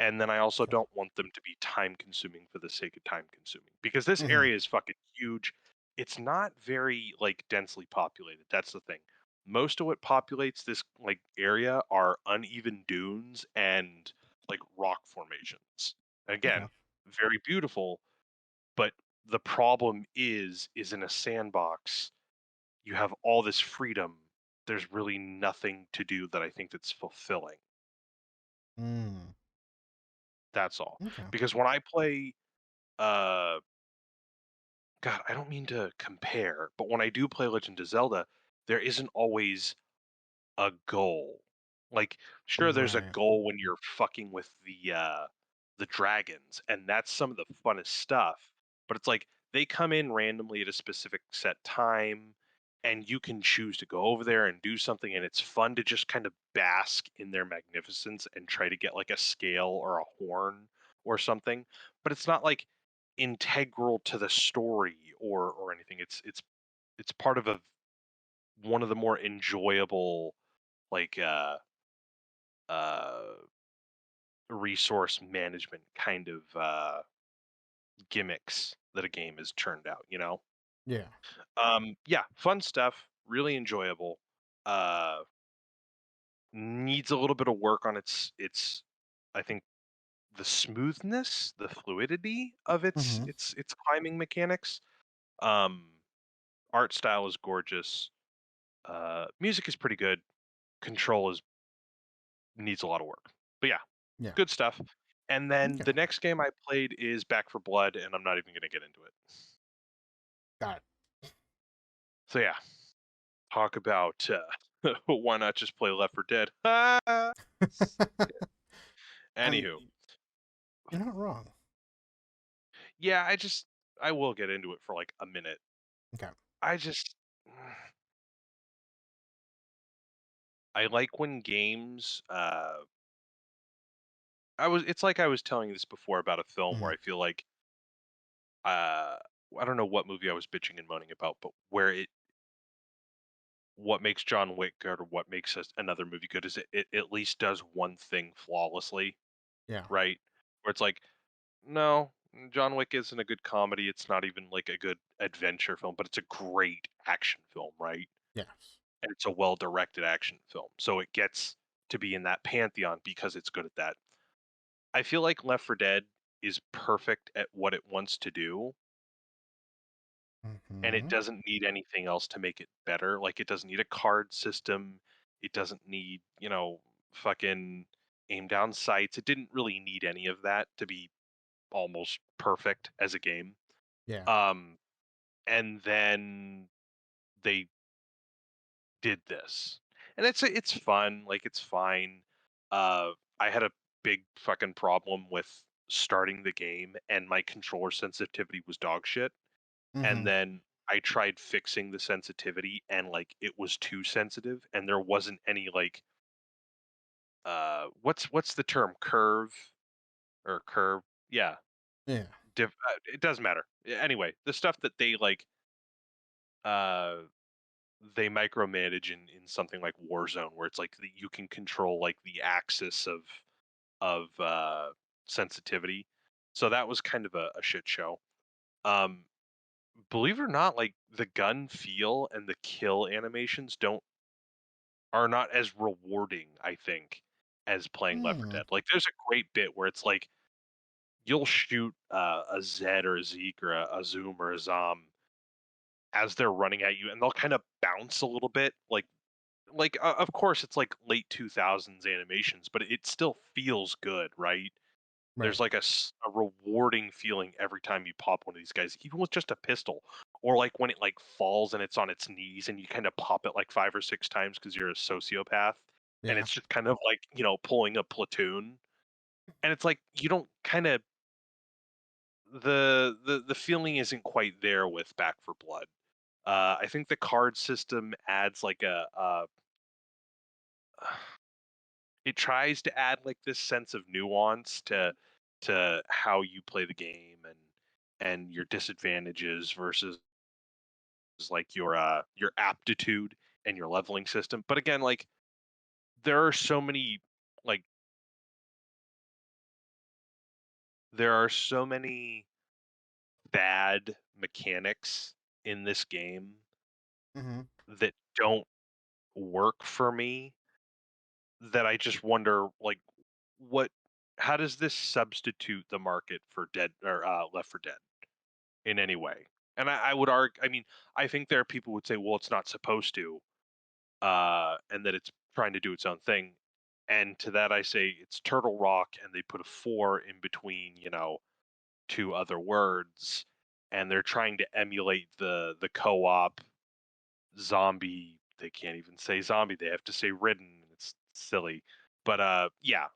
And then I also Okay. don't want them to be time consuming for the sake of time consuming, because this Mhm. area is fucking huge. It's not very like densely populated. That's the thing. Most of what populates this like area are uneven dunes and like rock formations. Okay. Again, very beautiful, but the problem is in a sandbox you have all this freedom. There's really nothing to do that I think that's fulfilling. Mm. That's all. Okay. Because when I play, uh, God, I don't mean to compare, but when I do play Legend of Zelda, there isn't always a goal. Like, sure, there's a Right. goal when you're fucking with the dragons, and that's some of the funnest stuff. But it's like they come in randomly at a specific set time, and you can choose to go over there and do something, and it's fun to just kind of bask in their magnificence and try to get like a scale or a horn or something. But it's not like integral to the story or anything. It's part of one of the more enjoyable like uh resource management kind of gimmicks that a game has turned out. Yeah. Yeah, fun stuff, really enjoyable. uh Needs a little bit of work on its I think the smoothness, the fluidity of its Mhm. its its climbing mechanics. um Art style is gorgeous. Music is pretty good. Control is needs a lot of work. But yeah, Yeah. good stuff. And then Okay. the next game I played is Back for Blood, and I'm not even going to get into it. Got it. So yeah, talk about why not just play Left 4 Dead? Ah! I mean, Anywho, you're not wrong. yeah, I will get into it for like a minute. Okay. I just I like when games it's like I was telling you this before about a film where Mhm. I feel like uh I don't know what movie I was bitching and moaning about, but where what makes John Wick good or what makes another movie good is it at least does one thing flawlessly, Yeah. right? Where it's like, no, John Wick isn't a good comedy. It's not even like a good adventure film, but it's a great action film, right? Yes. And it's a well-directed action film. So it gets to be in that pantheon because it's good at that. I feel like Left 4 Dead is perfect at what it wants to do, and it Mm-hmm. doesn't need anything else to make it better. Like, it doesn't need a card system. It doesn't need, fucking aim down sights. It didn't really need any of that to be almost perfect as a game. Yeah. Um, and then they did this, and it's fun. Like, it's fine. I had a big fucking problem with starting the game, and my controller sensitivity was dog shit. And Mm-hmm. then I tried fixing the sensitivity, and like it was too sensitive, and there wasn't any like what's the term, curve or curve? Yeah, Yeah. it doesn't matter. Anyway, the stuff that uh they micromanage in something like Warzone, where it's like you can control like the axis of sensitivity. So that was kind of a shit show. Um, Believe it or not, like the gun feel and the kill animations don't are not as rewarding, I think, as playing Left 4 Mm. Dead. Like, there's a great bit where it's like you'll shoot a Zed or a Zeke or a Zoom or a Zom as they're running at you, and they'll kind of bounce a little bit. Of course, it's like late 2000s animations, but it still feels good, right? There's Right. like a rewarding feeling every time you pop one of these guys, even with just a pistol, or like when it like falls and it's on its knees and you kind of pop it like 5 or 6 times because you're a sociopath, and Yeah. it's just kind of like pulling a platoon, and it's like you don't kind of the feeling isn't quite there with Back for Blood. I think the card system adds like it tries to add like this sense of nuance to how you play the game and your disadvantages versus like your aptitude and your leveling system. But again, like there are so many like there are so many bad mechanics in this game Mm-hmm. that don't work for me, that I just wonder like what how does this substitute the market for Dead or Left for Dead in any way? And I would argue, I mean, I think there are people who would say, well, it's not supposed to, and that it's trying to do its own thing. And to that, I say it's Turtle Rock, and they put a four in between, two other words, and they're trying to emulate the co-op zombie. They can't even say zombie; they have to say ridden. It's silly, but yeah.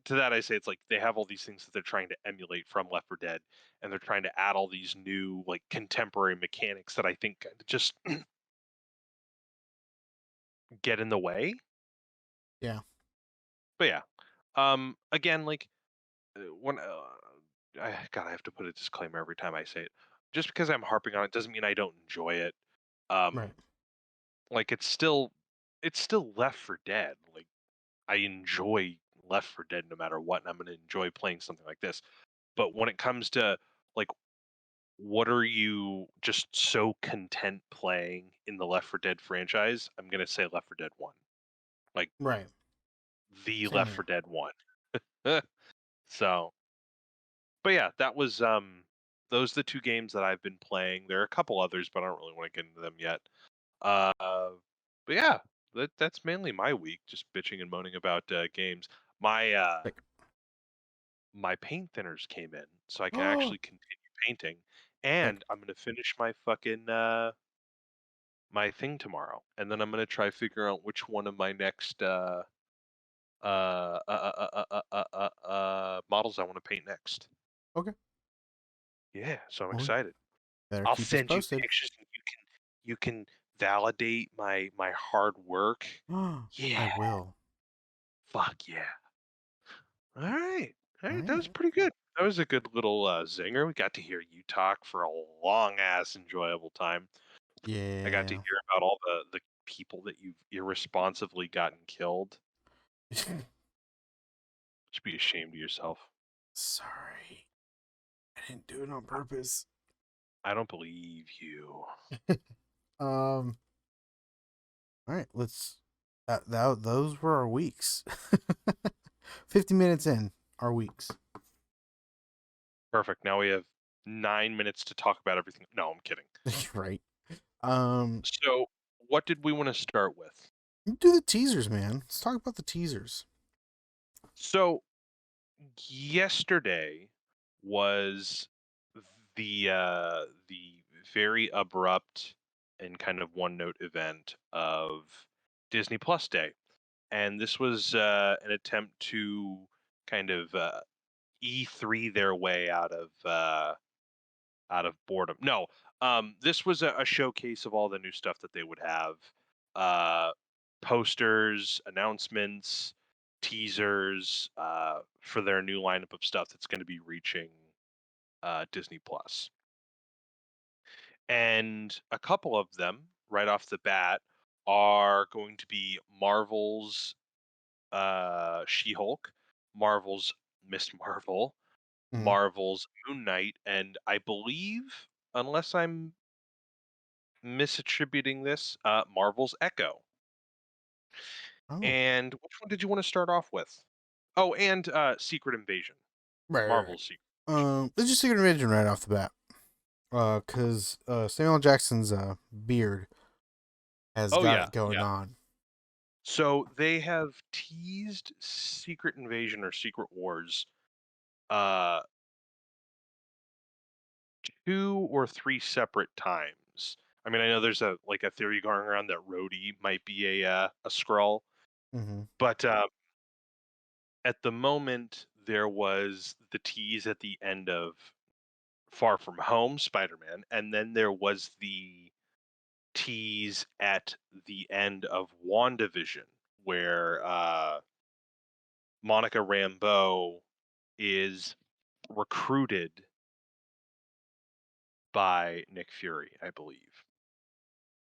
To that, I say it's like they have all these things that they're trying to emulate from Left 4 Dead, and they're trying to add all these new, like contemporary mechanics that I think kinda just get in the way. Yeah. But yeah, again, like when God, I have to put a disclaimer every time I say it. Just because I'm harping on it doesn't mean I don't enjoy it. Right. Um, like it's still Left for Dead. Like I enjoy Left for Dead no matter what, and I'm gonna enjoy playing something like this. But when it comes to like what are you just so content playing in the Left 4 Dead franchise? I'm gonna say Left 4 Dead 1. Like Right. the Same Left 4 here. Dead 1. So but yeah, that was those are the two games that I've been playing. There are a couple others, but I don't really want to get into them yet. Uh, but yeah, that's mainly my week, just bitching and moaning about games. My Like, my paint thinners came in, so I can oh, actually continue painting, like, and I'm gonna finish my fucking my thing tomorrow, and then I'm gonna try figure out which one of my next models I want to paint next. okay. Yeah, so I'm Well, excited. better I'll keep us send you posted. pictures and you can validate my hard work. I Yeah, will. fuck yeah. All right. All All right, that was right. pretty good. That was a good little zinger. We got to hear you talk for a long ass enjoyable time. I got to Yeah. hear about all the people that you've irresponsibly gotten killed. Should be ashamed of yourself. Sorry. didn't do it on purpose. I don't believe you. Um. All right. Let's. Those were our weeks. 50 minutes in, our weeks. Perfect. Now we have 9 minutes to talk about everything. No, I'm kidding. Right. Um. So, what did we want to start with? Do the teasers, man. Let's talk about the teasers. So, yesterday was the very abrupt and kind of one note event of Disney Plus Day, and this was an attempt to kind of E3 their way out of boredom. No, this was a showcase of all the new stuff that they would have, uh, posters, announcements, teasers for their new lineup of stuff that's going to be reaching Disney Plus. And a couple of them, right off the bat, are going to be Marvel's She-Hulk, Marvel's Miss Marvel, Mhm. Marvel's Moon Knight, and I believe, unless I'm misattributing this, Marvel's Echo. Oh, And which one did you want to start off with? Oh, and Secret Invasion. right. Marvel's Secret Invasion. Let's just take an mention right off the bat. Cause Samuel Jackson's beard has Oh got yeah, it going yeah. on. So they have teased Secret Invasion or Secret Wars uh 2 or 3 separate times. I mean, I know there's a theory going around that Rhodey might be a Skrull, Mm-hmm. but at the moment there was the tease at the end of Far From Home Spider-Man, and then there was the tease at the end of WandaVision, where Monica Rambeau is recruited by Nick Fury, I believe.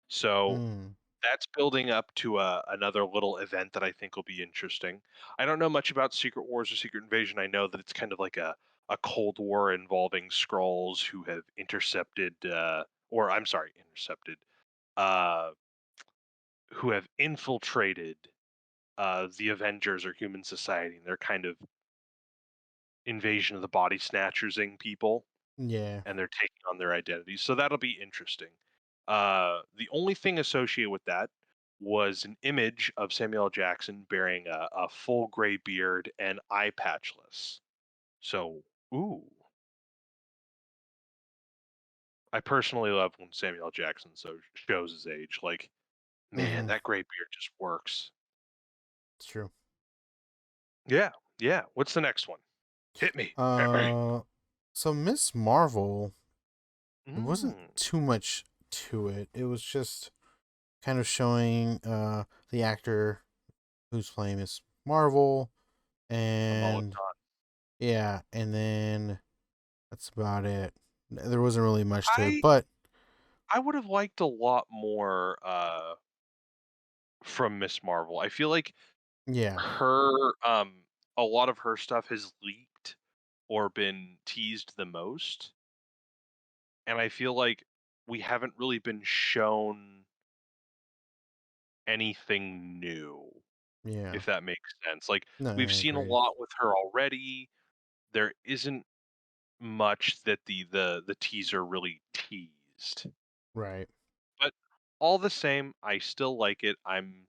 So Mm. that's building up to another little event that I think will be interesting. I don't know much about Secret Wars or Secret Invasion. I know that it's kind of like a Cold War involving Skrulls who have intercepted, or I'm sorry, intercepted, uh, who have infiltrated the Avengers or human society, and they're kind of invasion of the body snatchersing people, Yeah. and they're taking on their identities. So that'll be interesting. The only thing associated with that was an image of Samuel L. Jackson bearing a full gray beard and eye patchless. So, ooh, I personally love when Samuel L. Jackson shows his age. Like, man, Mm-hmm. that gray beard just works. It's true. Yeah, yeah. What's the next one? Hit me. Uh, so Miss Marvel, it wasn't Mm, too much to it. It was just kind of showing the actor who's playing Miss Marvel, Kamala and Khan. yeah, and then that's about it. There wasn't really much to it, I but I would have liked a lot more from Miss Marvel. I feel like yeah, her a lot of her stuff has leaked or been teased the most, and I feel like we haven't really been shown anything new, yeah. if that makes sense. Like, No, we've I seen a agree. lot with her already. There isn't much that the teaser really teased. Right. But all the same, I still like it. I'm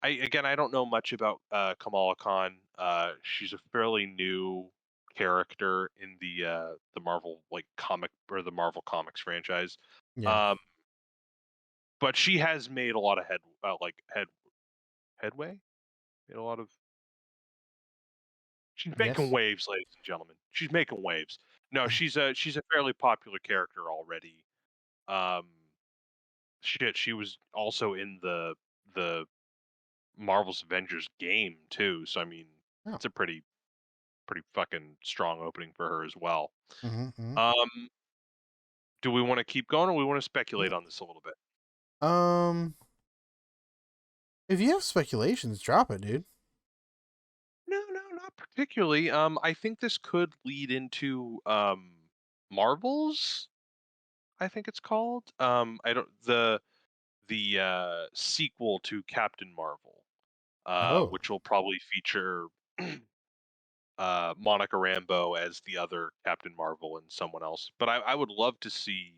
I don't know much about Kamala Khan. She's a fairly new character in the Marvel comic or the Marvel Comics franchise. Yeah. Um, but she has made a lot of headway. Made a lot of She's making Yes. waves, ladies and gentlemen. She's making waves. No, she's a fairly popular character already. Um, she was also in the Marvel's Avengers game too. So I mean, Oh. it's a pretty fucking strong opening for her as well. Mm-hmm. Um, do we want to keep going, or we want to speculate Yeah. on this a little bit? Um, if you have speculations, drop it, dude. No, no, not particularly. I think this could lead into Marvels. I think it's called. I don't the sequel to Captain Marvel, Oh, which will probably feature Monica Rambeau as the other Captain Marvel and someone else. But I would love to see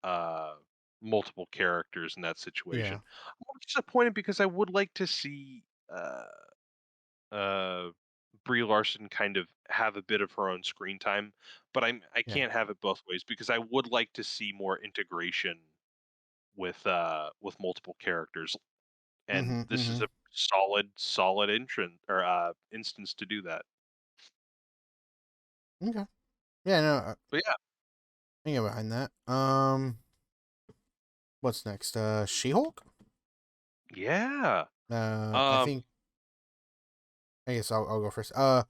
uh, multiple characters in that situation. yeah. I'm disappointed because I would like to see uh, Brie Larson kind of have a bit of her own screen time, but I Yeah. can't have it both ways because I would like to see more integration with multiple characters, and Mhm, this is mhm. a solid entrant or instance to do that. Okay. Yeah, no, But yeah, I can get behind that. What's next? She-Hulk? yeah, I um, think I guess I'll go first. yeah,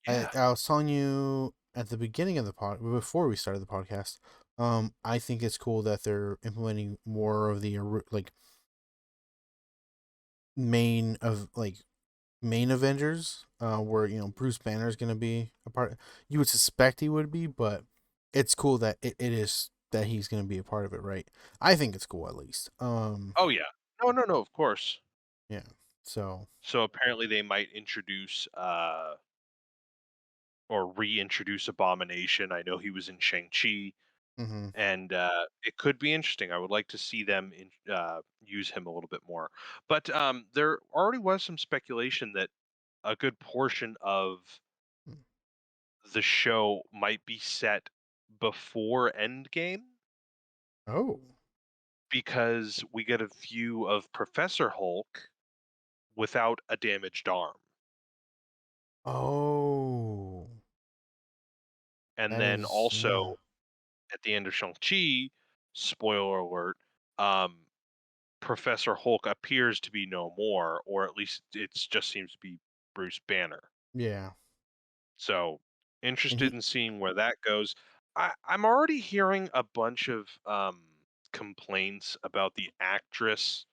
I was telling you at the beginning of the before we started the podcast. I think it's cool that they're implementing more of the like main of like main Avengers. Where Bruce Banner is gonna be a part. You would suspect he would be, but it's cool that it is that he's gonna be a part of it, right? I think it's cool at least. oh yeah, no, of course. Yeah. So. So apparently they might introduce or reintroduce Abomination. I know he was in Shang-Chi, Hmm. and it could be interesting. I would like to see them use him a little bit more. But there already was some speculation that a good portion of the show might be set before Endgame Oh. because we get a view of Professor Hulk without a damaged arm. Oh. And That then is, yeah. also at the end of Shang-Chi, spoiler alert, um, Professor Hulk appears to be no more, or at least it just seems to be Bruce Banner. Yeah. So And interested he. in seeing where that goes. I'm already hearing a bunch of complaints about the actress.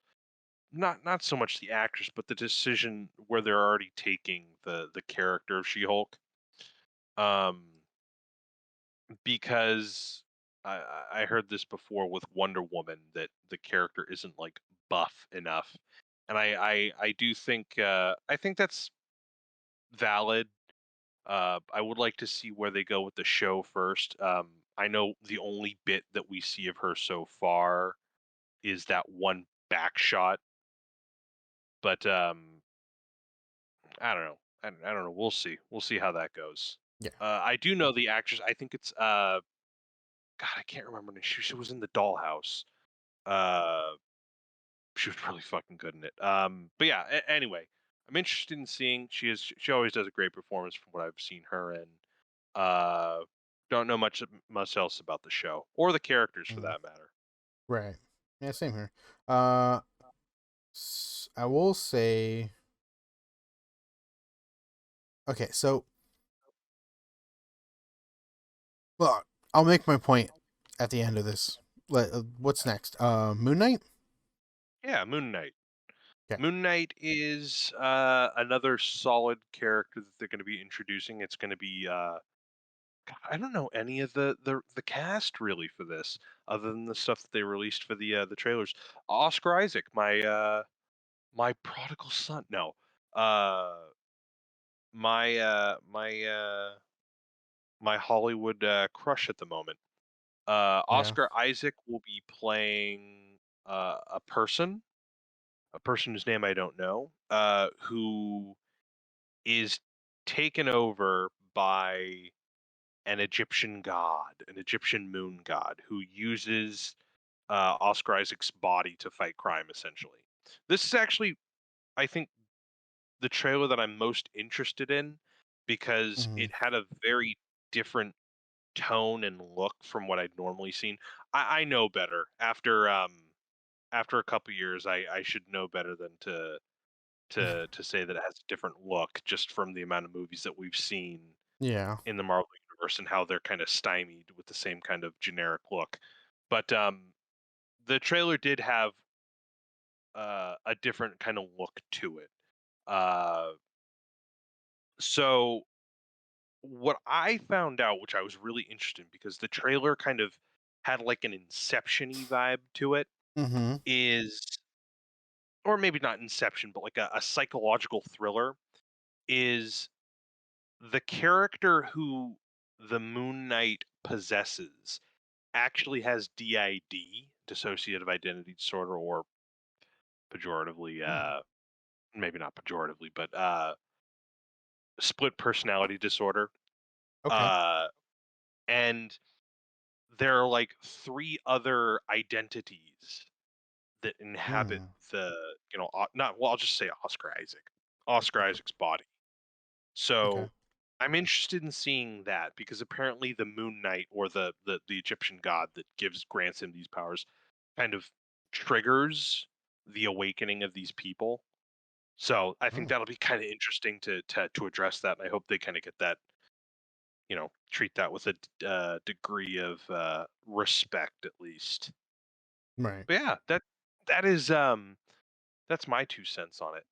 Not so much the actress, but the decision where they're already taking the character of She-Hulk. Um, because I heard this before with Wonder Woman that the character isn't like buff enough, and I do think I think that's valid. I would like to see where they go with the show first. I know the only bit that we see of her so far is that one back shot, but I don't know. I don't know. We'll see. We'll see how that goes. Yeah. I do know the actress. I think it's God. I can't remember. Her name. She was in the Dollhouse. Uh, she was really fucking good in it. But yeah. Anyway, I'm interested in seeing. She always does a great performance from what I've seen her in. Uh, don't know much else about the show or the characters for Mm, that matter. right. Yeah. Same here. Uh, I will say. Okay. So, well, I'll make my point at the end of this. What's next? Moon Knight. Yeah, Moon Knight. Okay. Moon Knight is another solid character that they're going to be introducing. It's going to be God, I don't know any of the cast really for this, other than the stuff that they released for the trailers. Oscar Isaac, my prodigal son. No, uh, my Hollywood crush at the moment. Yeah. Oscar Isaac will be playing a person whose name I don't know, who is taken over by an Egyptian god, an Egyptian moon god, who uses Oscar Isaac's body to fight crime. Essentially, this is actually, I think, the trailer that I'm most interested in because Hmm. it had a very different tone and look from what I'd normally seen. I know better after a couple years. I should know better than to say that it has a different look just from the amount of movies that we've seen Yeah. in the Marvel universe and how they're kind of stymied with the same kind of generic look. But the trailer did have a different kind of look to it. Uh, So what I found out, which I was really interested in because the trailer kind of had like an Inception-y vibe to it, Mhm. is or maybe not Inception, but like a psychological thriller, is the character who the Moon Knight possesses actually has DID, dissociative identity disorder, or pejoratively, Mm. maybe not pejoratively, but split personality disorder. Okay. Uh, and there are like three other identities that inhabit Mm. the, not, well, I'll just say Oscar Isaac's body. Okay. So I'm interested in seeing that because apparently the Moon Knight, or the Egyptian god that grants him these powers, kind of triggers the awakening of these people. So I think Oh. that'll be kind of interesting to address that, and I hope they kind of get that, treat that with a degree of respect at least. Right. But yeah, that's my 2 cents on it.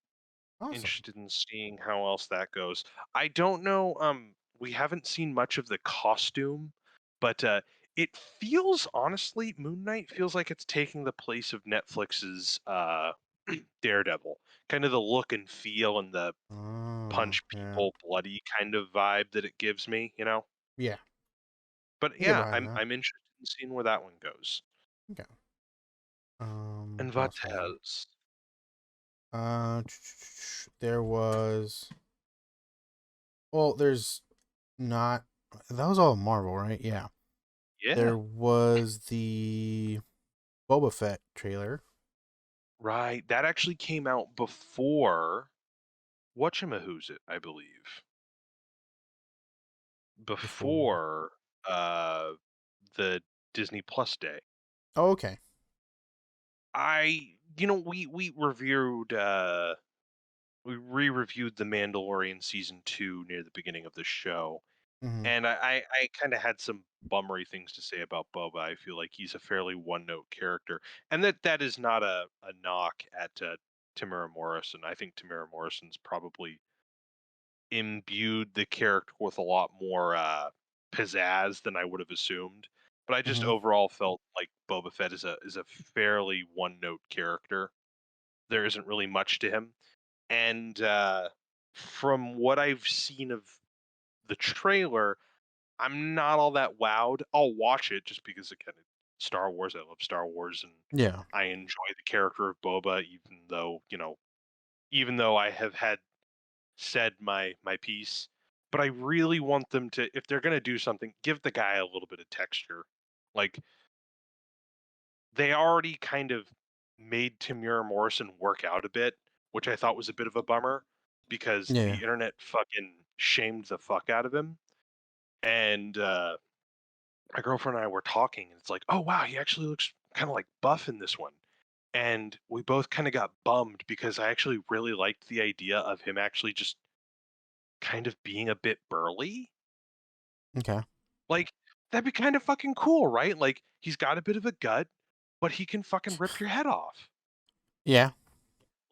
Awesome. Interested in seeing how else that goes. I don't know, we haven't seen much of the costume, but, it feels honestly, Moon Knight feels like it's taking the place of Netflix's, Daredevil. Kind of the look and feel and the Oh, punch yeah. people bloody kind of vibe that it gives me, you know? Yeah. But I get yeah, behind I'm that. I'm interested in seeing where that one goes. Okay. And What what else was there? else? There was well, there's not that was all Marvel, right? Yeah. Yeah, There was the Boba Fett trailer. right, that actually came out before Whatchamahoo's, I believe. Before. Before, uh, the Disney Plus day. Oh, okay. We re-reviewed The Mandalorian season 2 near the beginning of the show, Mhm. and I kinda had some bummery things to say about Boba. I feel like he's a fairly one-note character, and that is not a knock at, Tamara Morrison. I think Tamara Morrison's probably imbued the character with a lot more pizzazz than I would have assumed. But I just Mhm. overall felt like Boba Fett is a fairly one note character. There isn't really much to him, and from what I've seen of the trailer, I'm not all that wowed. I'll watch it just because again, it's Star Wars. I love Star Wars, and Yeah. I enjoy the character of Boba, even though I have had said my piece, but I really want them to, if they're gonna do something, give the guy a little bit of texture. Like, they already kind of made Tamura Morrison work out a bit, which I thought was a bit of a bummer because the Yeah. internet fucking shamed the fuck out of him. And my girlfriend and I were talking, and it's like, oh wow, he actually looks kind of like buff in this one. And we both kind of got bummed because I actually really liked the idea of him actually just kind of being a bit burly. Okay. Like, that'd be kind of fucking cool, right? Like, he's got a bit of a gut, but he can fucking rip your head off. Yeah.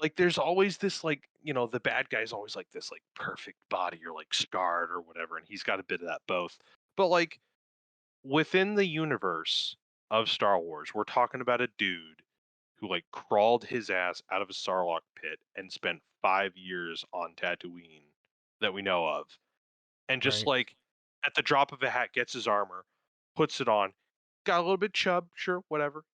Like, there's always this, like, the bad guy's always like this, like, perfect body or like scarred or whatever, and he's got a bit of that both. But, like, within the universe of Star Wars, we're talking about a dude who, like, crawled his ass out of a Sarlacc pit and spent 5 years on Tatooine that we know of. And just Right. like at the drop of a hat gets his armor, puts it on, got a little bit chub, sure, whatever.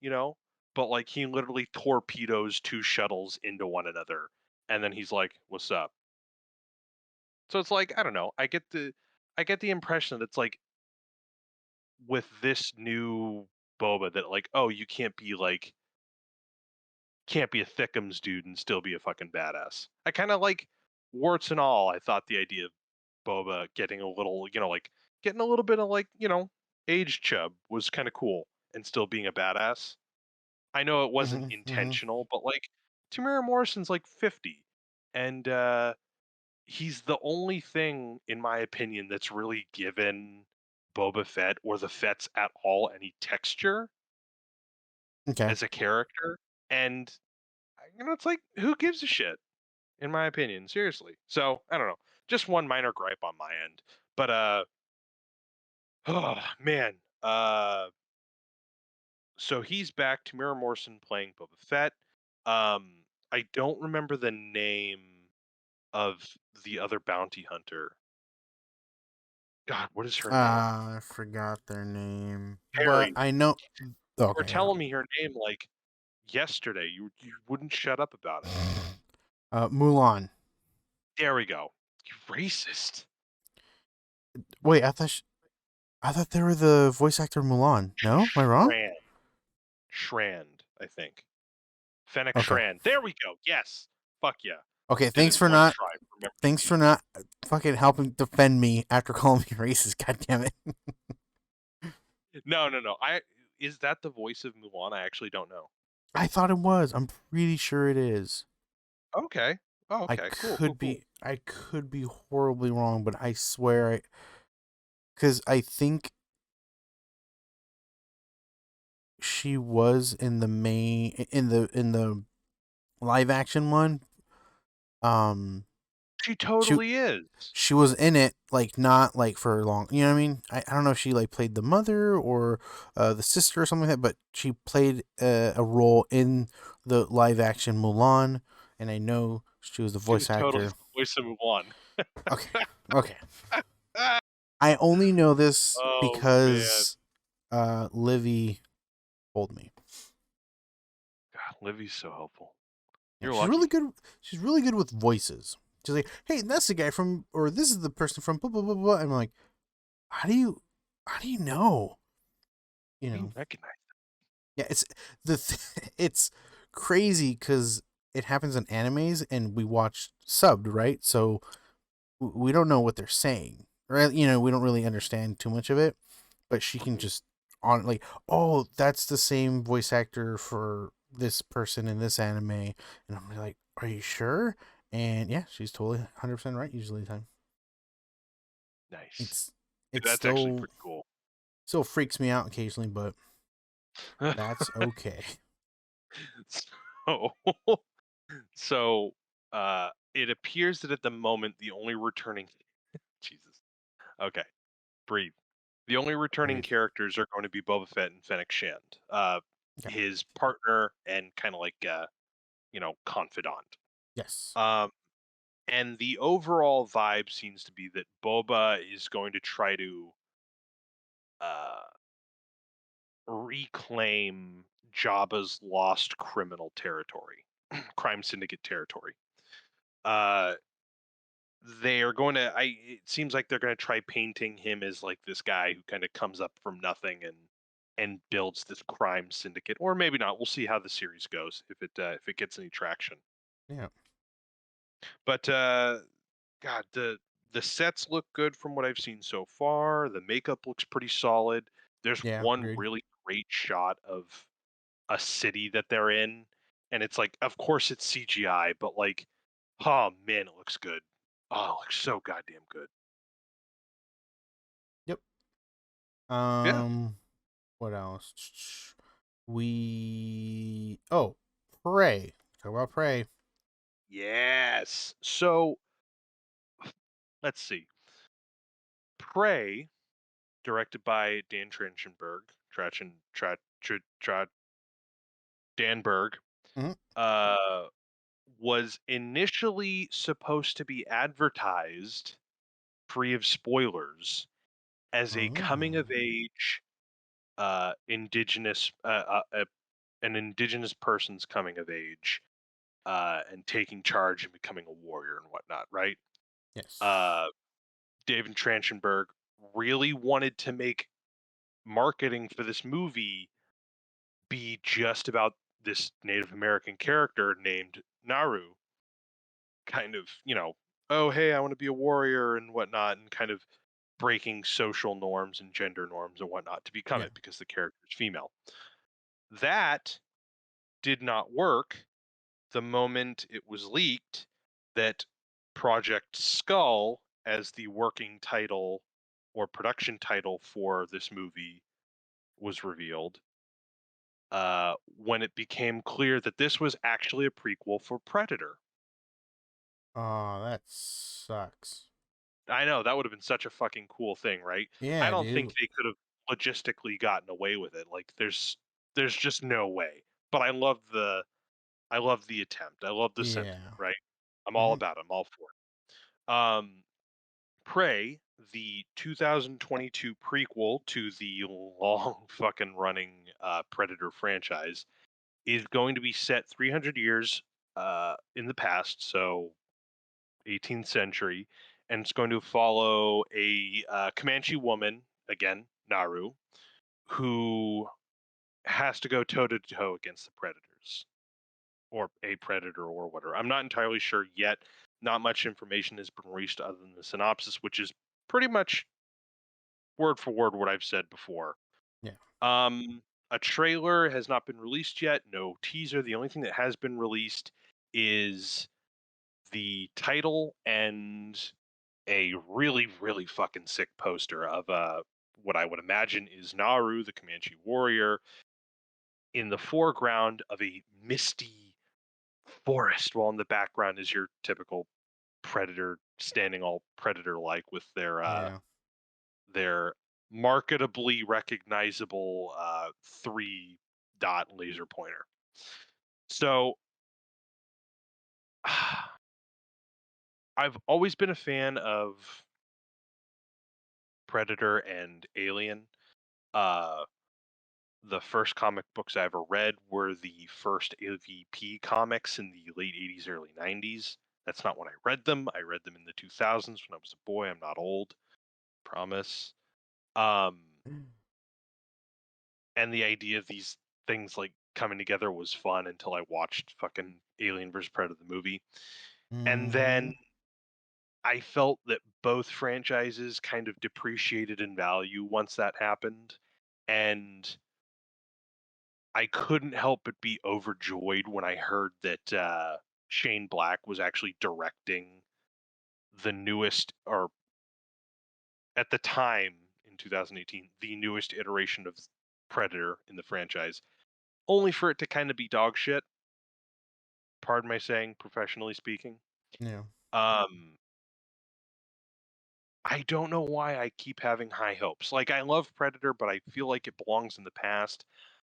But like he literally torpedoes two shuttles into one another, and then he's like, "What's up?" So it's like I don't know. I get the impression that it's like with this new Boba that like, oh, you can't be a Thickums dude and still be a fucking badass. I kind of like warts and all. I thought the idea of Boba getting a little, like getting a little bit of like, age chub was kind of cool and still being a badass. I know it wasn't Mhm. Mhm. intentional, but like Tamara Morrison's like 50 and he's the only thing in my opinion that's really given Boba Fett or the Fetts at all any texture Okay. as a character. And it's like who gives a shit? In my opinion, seriously. So I don't know. just one minor gripe on my end. But oh man, so he's back. Tamira Morrison playing Boba Fett. I don't remember the name of the other bounty hunter. God, what is her name? I forgot their name, but Perry. I know. You were Okay, yeah. telling me her name like yesterday. You wouldn't shut up about it. Mulan. There we go. You racist. Wait, I thought they were the voice actor Mulan. No, am I wrong? Shran. Shrand, I think. Fennec Okay. Shran. There we go. Yes. Fuck yeah. Okay. Did it in one try. Remember the Thanks name. for not fucking helping defend me after calling me racist. God damn it. No, no, no. Is that the voice of Mulan? I actually don't know. I thought it was. I'm pretty sure it is. Okay. Oh, okay. Cool, cool, cool. I could be horribly wrong, but I swear cuz I think she was in the main in the live action one. Um She she totally is. she was in it, like, not like for long, you know what I mean? I don't know if she like played the mother or the sister or something like that, but she played a role in the live action Mulan, and I know she was the She voice was totally actor. the voice of Mulan. Okay. Okay. I only know this Oh man. because Livy told me. God, Livy's so helpful. Yeah, You're she's really lucky. good. She's really good with voices. She's like, "Hey, that's the guy from, or this is the person from blah blah blah blah." I'm like, how do you know? You How do you know? recognize Yeah, it's it's crazy because it happens in animes and we watch subbed, right? So we don't know what they're saying, right? You know, we don't really understand too much of it, but she can that? just on like, oh, that's the same voice actor for this person in this anime, and I'm like, are you sure? And yeah, she's totally 100% right usually the time. Nice. It's Dude, it's that's actually pretty cool. still freaks me out occasionally, but that's okay. So, so it appears that at the moment the only returning Jesus. Okay, breathe. The only returning Breathe. characters are going to be Boba Fett and Fennec Shand, Okay. his partner and kind of like confidant. Yes. Um, and the overall vibe seems to be that Boba is going to try to uh, reclaim Jabba's lost criminal territory, crime syndicate territory. Uh, they are going to. It seems like they're going to try painting him as like this guy who kind of comes up from nothing and builds this crime syndicate, or maybe not. We'll see how the series goes if it gets any traction. Yeah. But God, the sets look good from what I've seen so far. The makeup looks pretty solid. There's Yeah. one Agreed. really great shot of a city that they're in, and it's like, of course it's CGI, but like, oh man, it looks good. Oh, it looks so goddamn good. Yep. Yeah. What else? We Prey. Talk about Prey. Yes. So let's see. Prey, directed by Dan Trachtenberg, Danberg, Mhm. uh, was initially supposed to be advertised free of spoilers as a coming Oh. of age indigenous an indigenous person's coming of age and taking charge and becoming a warrior and whatnot, right? Yes. uh David Trachtenberg really wanted to make marketing for this movie be just about this Native American character named Naru, kind of, oh, hey, I want to be a warrior and whatnot, and kind of breaking social norms and gender norms and whatnot to become Yeah. it because the character is female. That did not work the moment it was leaked that Project Skull, as the working title or production title for this movie, was revealed. When it became clear that this was actually a prequel for Predator. Oh, that sucks. I know, that would have been such a fucking cool thing, right? I Yeah, don't think dude. they could have logistically gotten away with it. Like, there's just no way. But I love the attempt. I love the sentiment, Yeah. right? I'm all Mhm. about it. I'm all for it. Prey, the 2022 prequel to the long fucking running Predator franchise, is going to be set 300 years in the past, so 18th century, and it's going to follow a Comanche woman, again, Naru, who has to go toe to toe against the predators, or a predator, or whatever. I'm not entirely sure yet. Not much information has been released other than the synopsis, which is pretty much word for word what I've said before. Yeah. A trailer has not been released yet. No teaser. The only thing that has been released is the title and a really, really fucking sick poster of what I would imagine is Naru, the Comanche warrior, in the foreground of a misty forest, while in the background is your typical predator standing all predator like with Yeah. their marketably recognizable 3-dot laser pointer. So I've always been a fan of Predator and Alien. Uh, the first comic books I ever read were the first AVP comics in the late 80s, early 90s. That's not when I read them. I read them in the 2000s when I was a boy. I'm not old, promise. Um, and the idea of these things like coming together was fun until I watched fucking Alien vs Predator the movie. And then Mhm. I felt that both franchises kind of depreciated in value once that happened. And I couldn't help but be overjoyed when I heard that Shane Black was actually directing the newest, or at the time in 2018, the newest iteration of Predator in the franchise, only for it to kind of be dog shit. Pardon my saying, professionally speaking. Yeah. Um, I don't know why I keep having high hopes. Like, I love Predator, but I feel like it belongs in the past.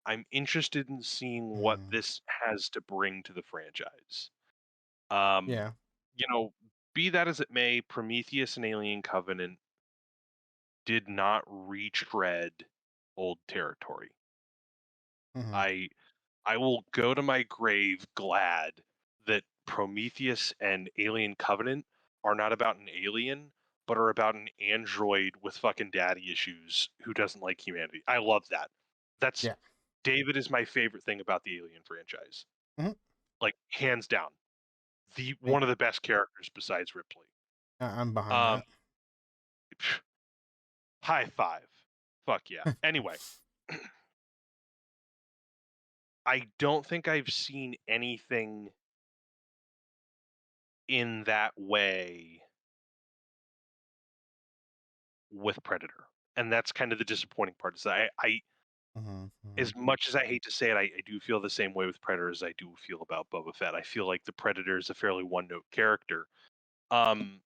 I'm interested in seeing what Mm. this has to bring to the franchise. Um, Yeah. you know, be that as it may, Prometheus and Alien Covenant did not retread old territory. Mhm. I I will go to my grave glad that Prometheus and Alien Covenant are not about an alien, but are about an android with fucking daddy issues who doesn't like humanity. I love that. That's Yeah. David is my favorite thing about the Alien franchise. Mhm. Like, hands down. The I one of the best characters besides Ripley. I'm behind Um that. High five. Fuck yeah. Anyway, I don't think I've seen anything in that way with Predator. And that's kind of the disappointing part is that I Mhm. Mhm. as much as I hate to say it, I do feel the same way with Predator as I do feel about Boba Fett. I feel like the Predator is a fairly one note character. Um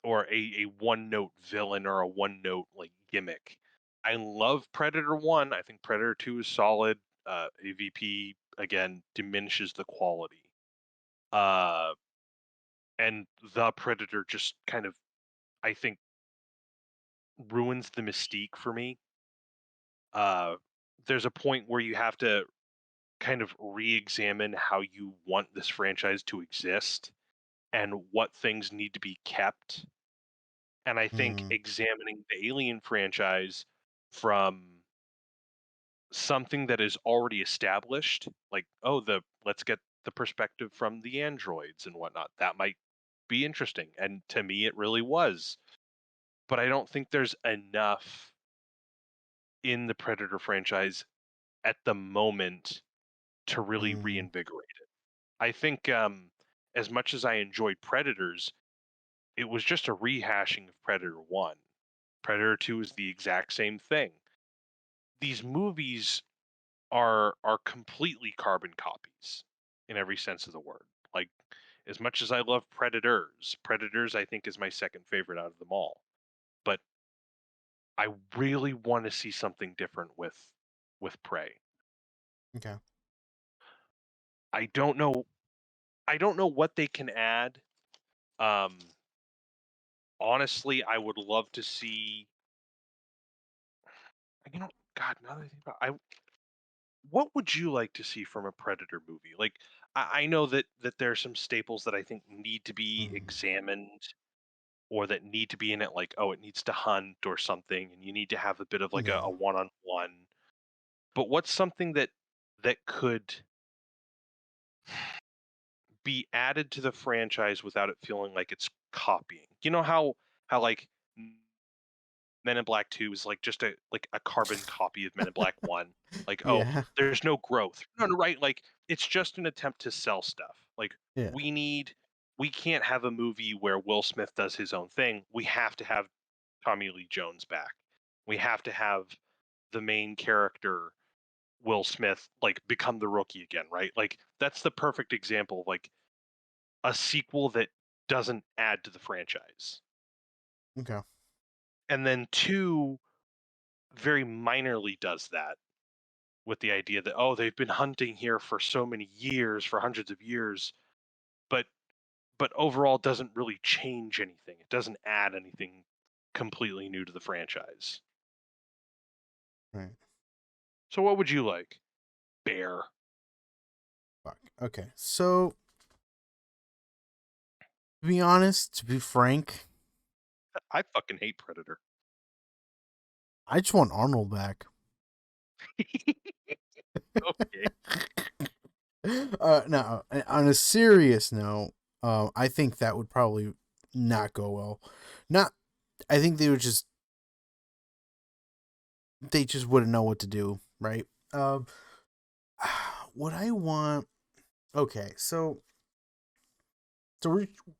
or a one note villain or a one note like gimmick. I love Predator 1. I think Predator 2 is solid. AVP again diminishes the quality. Uh and the Predator just kind of, I think, ruins the mystique for me. Uh there's a point where you have to kind of re-examine how you want this franchise to exist and what things need to be kept. And I think Mm. examining the Alien franchise from something that is already established, like, oh, the let's get the perspective from the androids and whatnot. That might be interesting. And to me it really was. But I don't think there's enough in the Predator franchise at the moment to really Mm. reinvigorate it. I think as much as I enjoyed Predators, it was just a rehashing of Predator 1. Predator 2 is the exact same thing. These movies are completely carbon copies in every sense of the word. Like, As much as I love Predators I think is my second favorite out of them all. But I really want to see something different with Prey. Okay. I don't know what they can add. Um Honestly, I would love to see God, now that I think about what would you like to see from a Predator movie? Like, I know that there are some staples that I think need to be Mm, examined or that need to be in it, like, oh, it needs to hunt or something, and you need to have a bit of like yeah. a one-on-one. But what's something that could be added to the franchise without it feeling like it's copying? You know how like Men in Black 2 is like just a carbon copy of Men in Black 1. Like, oh, Yeah. there's no growth. No, no, right? Like it's just an attempt to sell stuff. Like Yeah. we can't have a movie where Will Smith does his own thing. We have to have Tommy Lee Jones back. We have to have the main character Will Smith like become the rookie again, right? Like that's the perfect example of like a sequel that doesn't add to the franchise. Okay. And then 2 very minorly does that with the idea that, oh, they've been hunting here for so many years, for hundreds of years, but overall doesn't really change anything. It doesn't add anything completely new to the franchise. Right. So what would you like? Bear. Fuck. Okay. So, to be honest, to be frank, I fucking hate Predator. I just want Arnold back. Okay. No, on a serious note, I think that would probably not go well. Not, I think they just wouldn't know what to do, right? Um, what I want, okay, so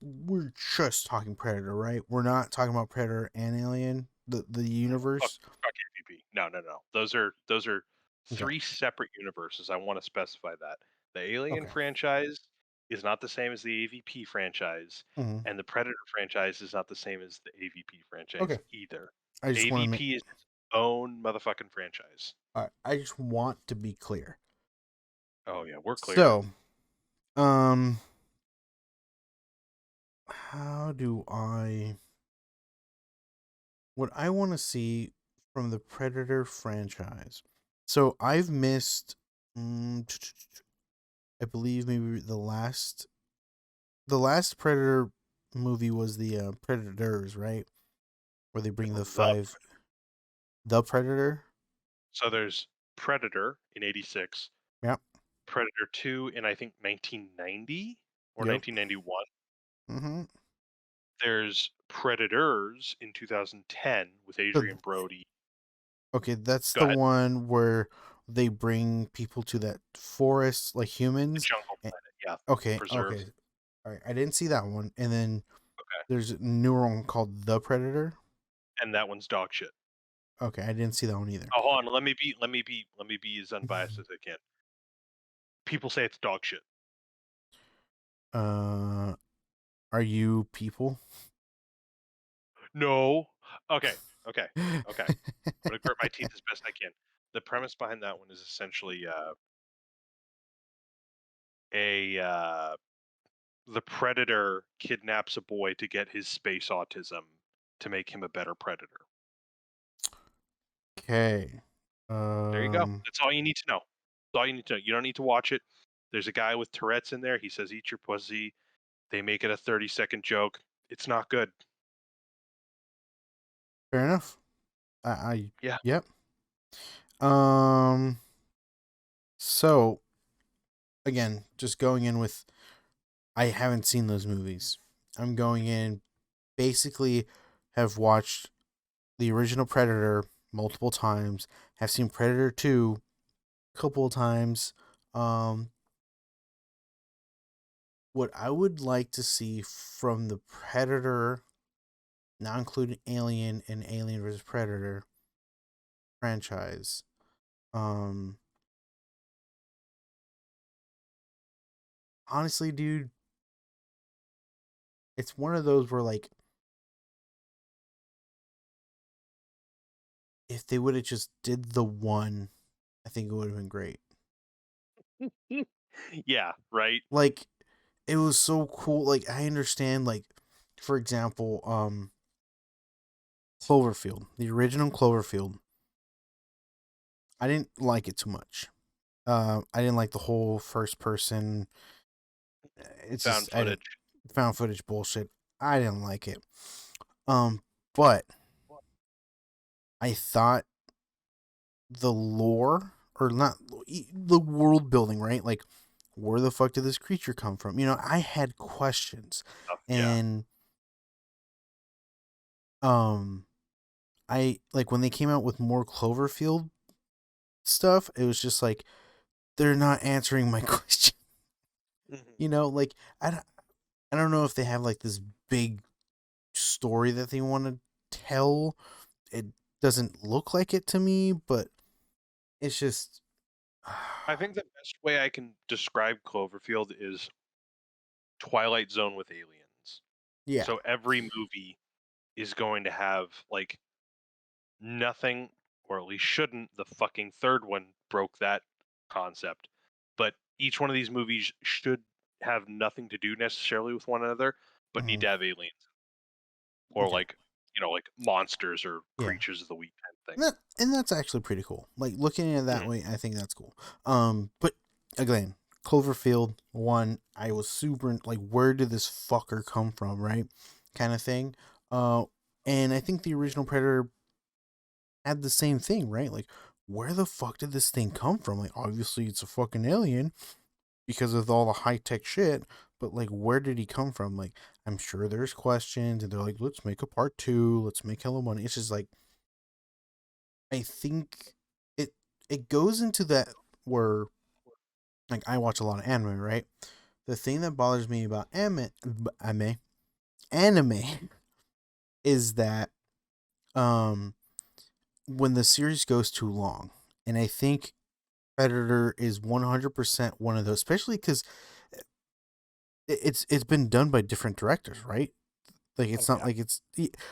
we're just talking Predator, right? We're not talking about Predator and Alien, the No, fuck, universe. fuck AVP. No, no, no. Those are Okay, three separate universes. I want to specify that. The Alien okay. franchise is not the same as the AVP franchise, Hmm. and the Predator franchise is not the same as the AVP franchise Okay, either. I just want to make. AVP is its own motherfucking franchise. I just want to be clear. Oh yeah, we're clear. So, um, how do I? What I want to see from the Predator franchise. So I've missed, mm, I believe maybe the last Predator movie was the Predators, right? Where they bring the The five, the Predator. so there's Predator in '86, Yep. Predator 2 in I think 1990 or Yep. 1991. Mm-hmm. There's Predators in 2010 with So, Adrian Brody. okay, that's Go the ahead. one where they bring people to that forest like The humans. Jungle Eh, Planet, yeah, Okay. preserve. Okay. All right. I didn't see that one. And then Okay, there's a newer one called The Predator. and that one's dog shit. Okay, I didn't see that one either. Oh, hold on. Let me be as unbiased as I can. People say it's dog shit. Uh, are you people? No. Okay. Okay. Okay. I'm gonna grit my teeth as best I can. The premise behind that one is essentially a the predator kidnaps a boy to get his space autism to make him a better predator. Okay. There you go. Um, That's all you need to know. That's all you need to know. You don't need to watch it. There's a guy with Tourette's in there. He says, "Eat your pussy." They make it a 30-second joke. It's not good. fair enough. I Yeah. yep. Um, so again, just going in with I haven't seen those movies. I'm going in basically have watched the original Predator multiple times, have seen Predator 2 a couple of times. Um, what I would like to see from the Predator, not including Alien and Alien vs Predator franchise. Um, honestly, dude, it's one of those where like if they would have just did the one, I think it would have been great. Yeah, right. Like it was so cool. Like I understand like for example, Cloverfield, the original Cloverfield. I didn't like it too much. I didn't like the whole first person. It's Found just I didn't footage. found footage bullshit. I didn't like it. But I thought the lore or not the world building, right? Like, where the fuck did this creature come from? You know, I had questions, Yeah. and um, I like when they came out with more Cloverfield stuff. It was just like they're not answering my question. Mhm. You know, like I don't know if they have like this big story that they want to tell. It doesn't look like it to me, but it's just I think the best way I can describe Cloverfield is Twilight Zone with aliens. yeah. So every movie is going to have like nothing, or at least shouldn't. The fucking third one broke that concept. But each one of these movies should have nothing to do necessarily with one another, but need Mhm. to have aliens or Okay. like like monsters or Yeah. creatures of the week kind of thing. And that's actually pretty cool. Like looking at it that Mhm. way, I think that's cool. But again, Cloverfield one, I was super like, where did this fucker come from, right? Kind of thing. Uh, and I think the original Predator had the same thing, right? Like, where the fuck did this thing come from? Like, obviously it's a fucking alien because of all the high tech shit. But like, where did he come from? Like, I'm sure there's questions, and they're like, let's make a part two, let's make hella money. It's just like I think it goes into that where like I watch a lot of anime, right? The thing that bothers me about anime is that um when the series goes too long, and I think Predator is 100% one of those, especially because it's been done by different directors, right? Like Oh it's not yeah. like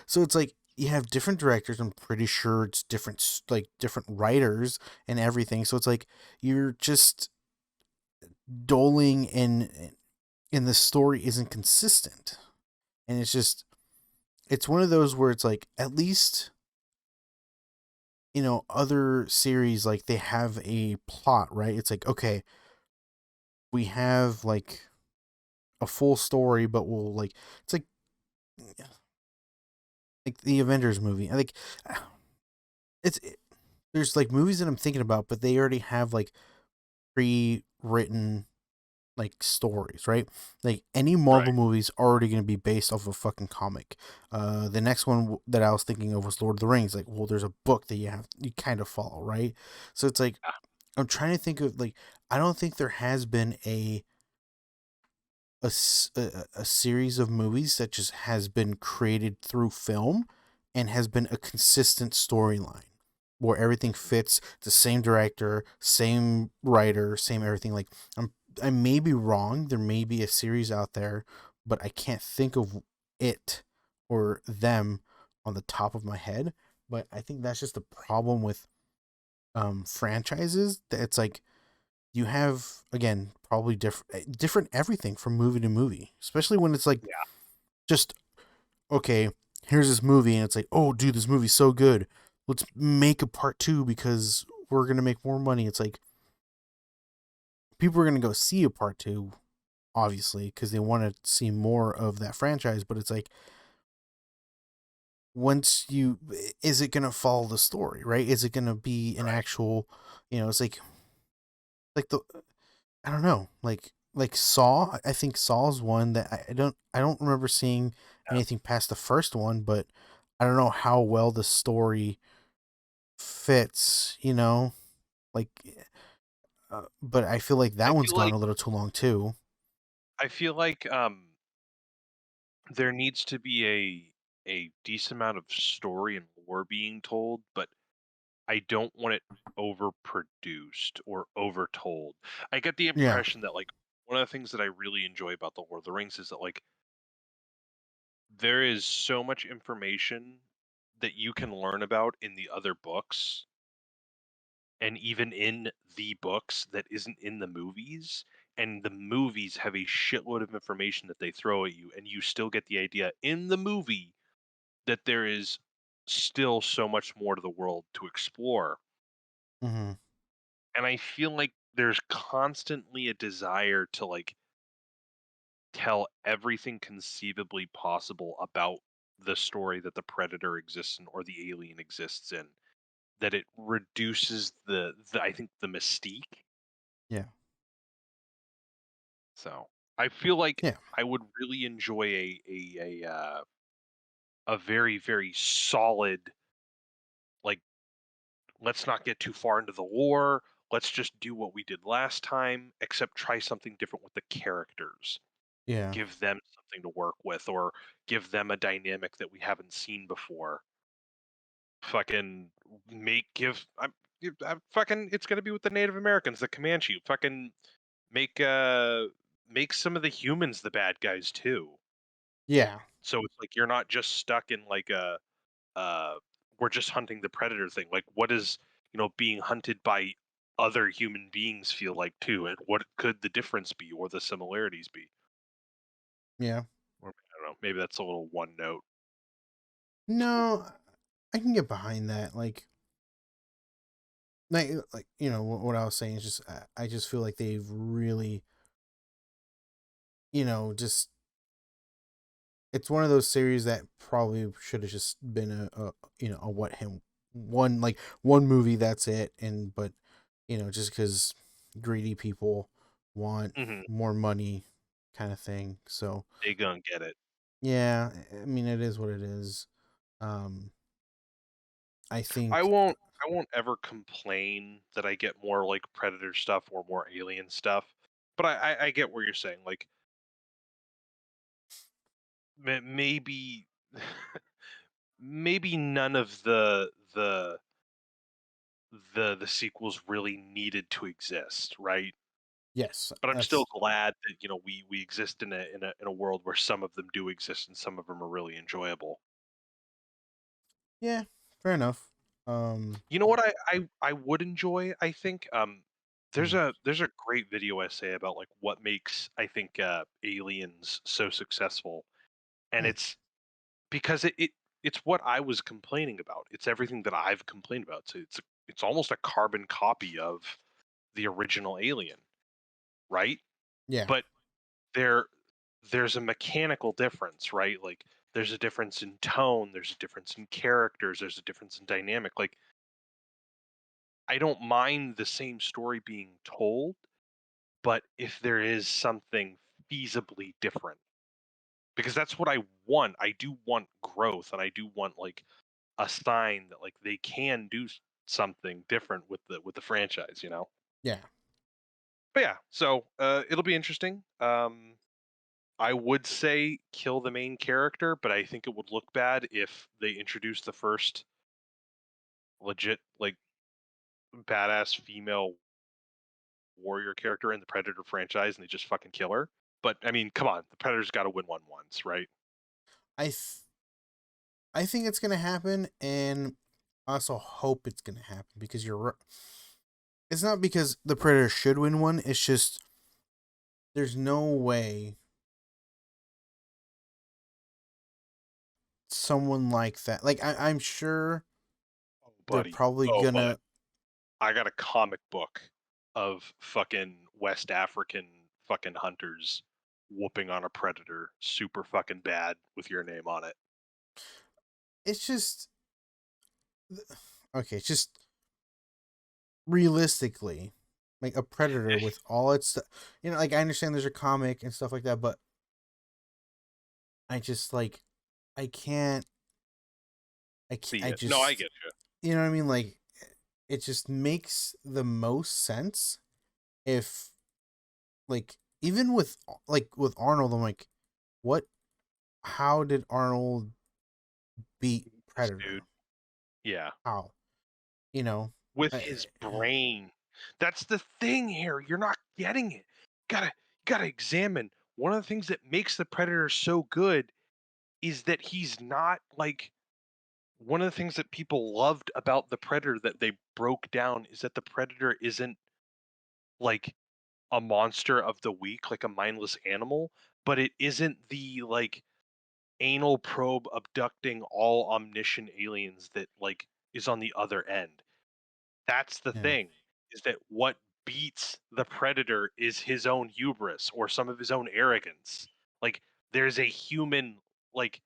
so it's like you have different directors. I'm pretty sure it's different like different writers and everything. So it's like you're just doling and the story isn't consistent, and it's one of those where it's like at least other series like they have a plot, right? It's like, okay, we have like a full story, but we'll like it's like the Avengers movie. I think it's there's like movies that I'm thinking about, but they already have like pre-written like stories, right? Like any Marvel Right. movie's already going to be based off of a fucking comic. The next one that I was thinking of was Lord of the Rings. Like, well, there's a book that you kind of follow, right? So it's like Yeah. I'm trying to think of like I don't think there has been a series of movies that just has been created through film and has been a consistent storyline where everything fits the same director, same writer, same everything. Like I may be wrong. There may be a series out there, but I can't think of it or them on the top of my head. But I think that's just the problem with franchises. That it's like you have again probably different everything from movie to movie, especially when it's like Yeah. just okay, here's this movie and it's like, oh dude, this movie's so good, let's make a part two because we're gonna make more money. It's like people are gonna go see a part two obviously because they want to see more of that franchise, but it's like once you is it gonna follow the story, right? Is it gonna be an Right. actual, it's like the I don't know, like Saw. I think Saw's one that I don't remember seeing Yeah. anything past the first one, but I don't know how well the story fits. Like, but I feel like I that one's feel gone like a little too long too. I feel like there needs to be a decent amount of story and lore being told, but I don't want it overproduced or overtold. I get the Yeah, impression that like one of the things that I really enjoy about the Lord of the Rings is that like there is so much information that you can learn about in the other books, and even in the books that isn't in the movies. And the movies have a shitload of information that they throw at you, and you still get the idea in the movie that there is still so much more to the world to explore. Hmm. And I feel like there's constantly a desire to like tell everything conceivably possible about the story that the predator exists in or the alien exists in, that it reduces the I think the mystique. Yeah. So I feel like Yeah. I would really enjoy a very very solid, like, let's not get too far into the lore. Let's just do what we did last time, except try something different with the characters. Yeah. Give them something to work with, or give them a dynamic that we haven't seen before. Fucking make give I'm fucking it's gonna be with the Native Americans, the Comanche. Fucking make make some of the humans the bad guys too. Yeah. So it's like you're not just stuck in like a uh we're just hunting the predator thing. Like what is, being hunted by other human beings feel like too, and what could the difference be or the similarities be? Yeah. Or I don't know, maybe that's a little one note. No, I can get behind that. Like what I was saying is just I just feel like they've really just it's one of those series that probably should have just been a what him one like one movie, that's it. And but just because greedy people want Hmm. more money, kind of thing. So They gonna get it. yeah, I mean it is what it is. um I I think. won't I won't ever complain that I get more like Predator stuff or more Alien stuff. But I get where you're saying. Like maybe maybe none of the sequels really needed to exist, right? Yes, But I'm still that's. glad that we exist in a world where some of them do exist and some of them are really enjoyable. Yeah, fair enough. um You know what I would enjoy, I think? There's mm, a great video essay about, like, what makes, I think, Aliens so successful, and mm, it's because it's what I was complaining about. It's everything that I've complained about. So it's almost a carbon copy of the original Alien, right? yeah. But there there's a mechanical difference, right? Like, there's a difference in tone, there's a difference in characters, there's a difference in dynamic. Like, I don't mind the same story being told, but if there is something feasibly different, because that's what I want. I do want growth, and I do want like a sign that like they can do something different with the franchise. Yeah. But yeah, so it'll be interesting. I would say kill the main character, but I think it would look bad if they introduced the first legit like badass female warrior character in the Predator franchise and they just fucking kill her. But I mean, come on, the Predator's got to win one once, right? I th- I think it's gonna happen, and I also hope it's gonna happen because it's not because the Predator should win one. It's just there's no way someone like that. Like I'm sure Oh, they're buddy. probably Oh, bud. gonna. I got a comic book of fucking West African fucking hunters whooping on a predator super fucking bad with your name on it. It's just okay. It's just realistically, like a Predator with all its, like I understand there's a comic and stuff like that, but I just like I can't. See I it. No, I just, get you. you know what I mean? Like, it just makes the most sense if, like, even with Arnold, I'm like, what? How did Arnold beat This Predator? dude. Yeah. How? You know, With I, his brain. That's the thing here. You're not getting it. Gotta gotta examine one of the things that makes the predator so good is that he's not like one of the things that people loved about the Predator that they broke down is that the Predator isn't like a monster of the week, like a mindless animal, but it isn't the like anal probe abducting all omniscient aliens that like is on the other end. That's the Yeah. thing, is that what beats the Predator is his own hubris or some of his own arrogance. Like there's a human like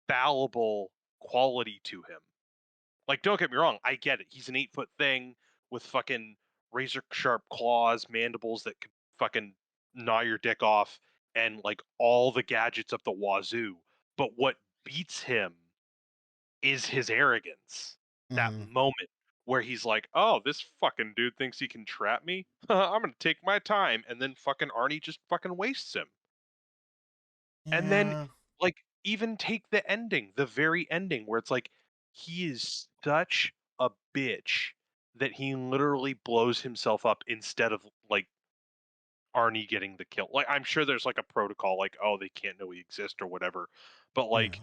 fallible quality to him. Like, don't get me wrong, I get it. He's an 8-foot thing with fucking razor sharp claws, mandibles that could fucking gnaw your dick off, and like all the gadgets up the wazoo. But what beats him is his arrogance. That Hmm. moment where he's like, "Oh, this fucking dude thinks he can trap me. I'm gonna take my time," and then fucking Arnie just fucking wastes him. And then, Yeah. like, even take the ending, the very ending where it's like, he is such a bitch that he literally blows himself up instead of, like, Arnie getting the kill. Like, I'm sure there's, like, a protocol, like, "Oh, they can't know we exist," or whatever, but, like,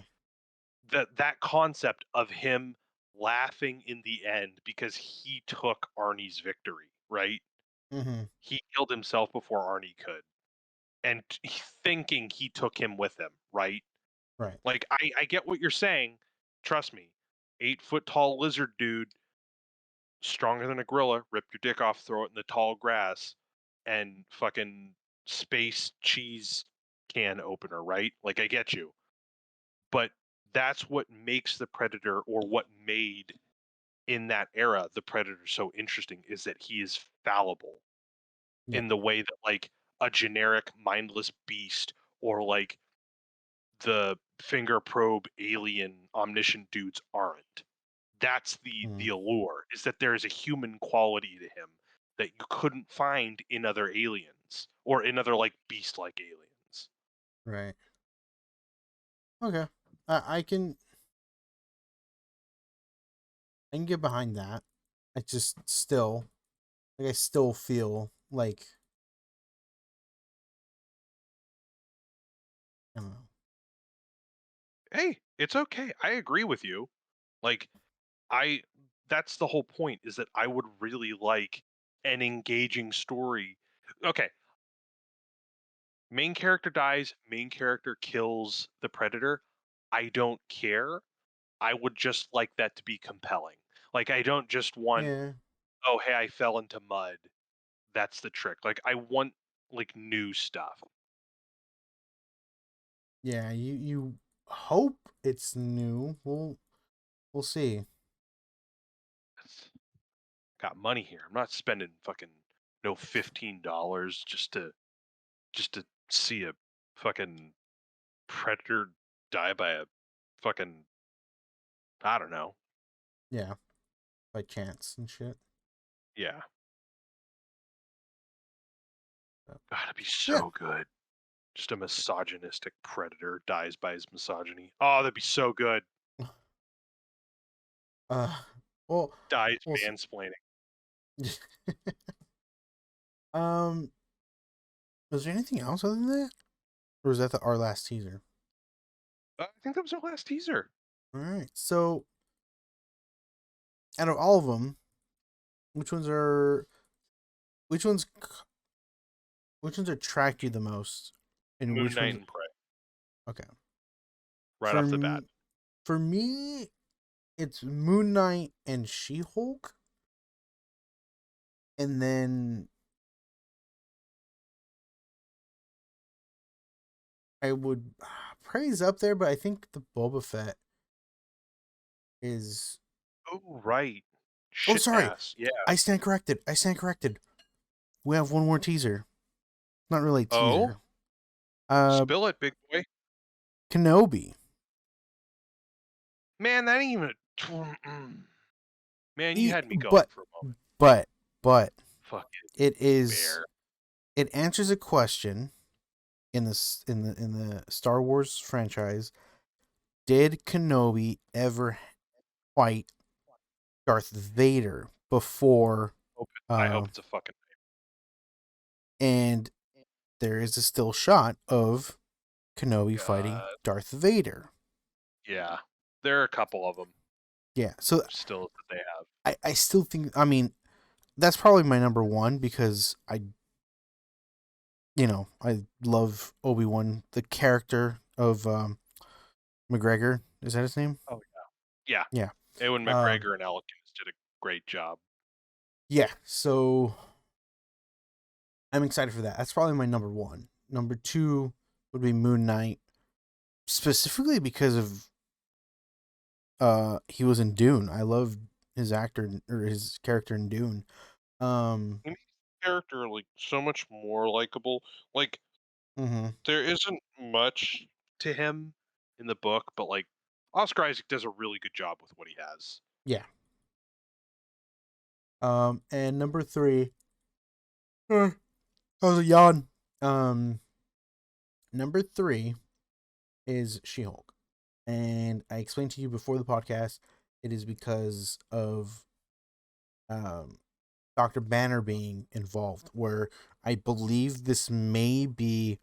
Yeah. that concept of him laughing in the end because he took Arnie's victory, right? Hmm. He killed himself before Arnie could, and thinking he took him with him, right? Right. Like, I get what you're saying. Trust me. 8-foot tall lizard dude, stronger than a gorilla, rip your dick off, throw it in the tall grass, and fucking space cheese can opener, right? Like, I get you. But that's what makes the Predator, or what made in that era the Predator so interesting, is that he is fallible Yeah. in the way that, like, a generic mindless beast or like the finger probe alien omniscient dudes aren't. That's the Mm. allure, is that there is a human quality to him that you couldn't find in other aliens or in other like beast like aliens. Right. Okay. I can get behind that. I just still I still feel like I don't know. Hey, it's okay. I agree with you. Like I that's the whole point, is that I would really like an engaging story. Okay, main character dies, main character kills the predator. I don't care. I would just like that to be compelling. Like I don't just want, Yeah. "Oh, hey, I fell into mud." That's the trick. Like I want like new stuff. Yeah. You hope it's new. We'll see. Got money here. I'm not spending fucking no $15 just to see a fucking predator die by a fucking, I don't know. Yeah. By chance and shit. Yeah. But, God, it'd be yeah. so good. Just a misogynistic predator dies by his misogyny. Oh, that'd be so good. Uh. Well. Dies We'll see. mansplaining. um. Was there anything else other than that, or was that our last teaser? I think that was our last teaser. All right. So, out of all of them, which ones are which ones which ones attract you the most, and Moon which Knight ones? and Prey. Okay. Right For off the bat. for me, it's Moon Knight and She Hulk, and then I would praise up there, but I think the Boba Fett is. Oh, right. Oh, Shit sorry. pass. Yeah. I stand corrected. I stand corrected. We have one more teaser. Not really a Oh, teaser. Uh, spill it, big boy. Kenobi. Man, that ain't even a. Man, you E- had me going but for a moment. but but Fucking it is. bear. It answers a question in the Star Wars franchise. Did Kenobi ever fight Darth Vader before? I Uh, hope it's a fucking. and there is a still shot of Kenobi fighting God. Darth Vader. Yeah. There are a couple of them Yeah, so still that they have. I still think, I mean, that's probably my number one because I love Obi-Wan, the character of McGregor. Is that his name? Oh yeah. Yeah. Yeah. Ewan Um, McGregor and Alec Guinness did a great job. yeah. So I'm excited for that. That's probably my number one. Number two would be Moon Knight, specifically because of he was in Dune. I love his actor or his character in Dune. Um, He makes the character like so much more likable. Like mhm, there isn't much to him in the book, but like Oscar Isaac does a really good job with what he has. yeah. And number three, that was a yawn. Um, Number three is She-Hulk, and I explained to you before the podcast. It is because of um Dr. Banner being involved, where I believe this may be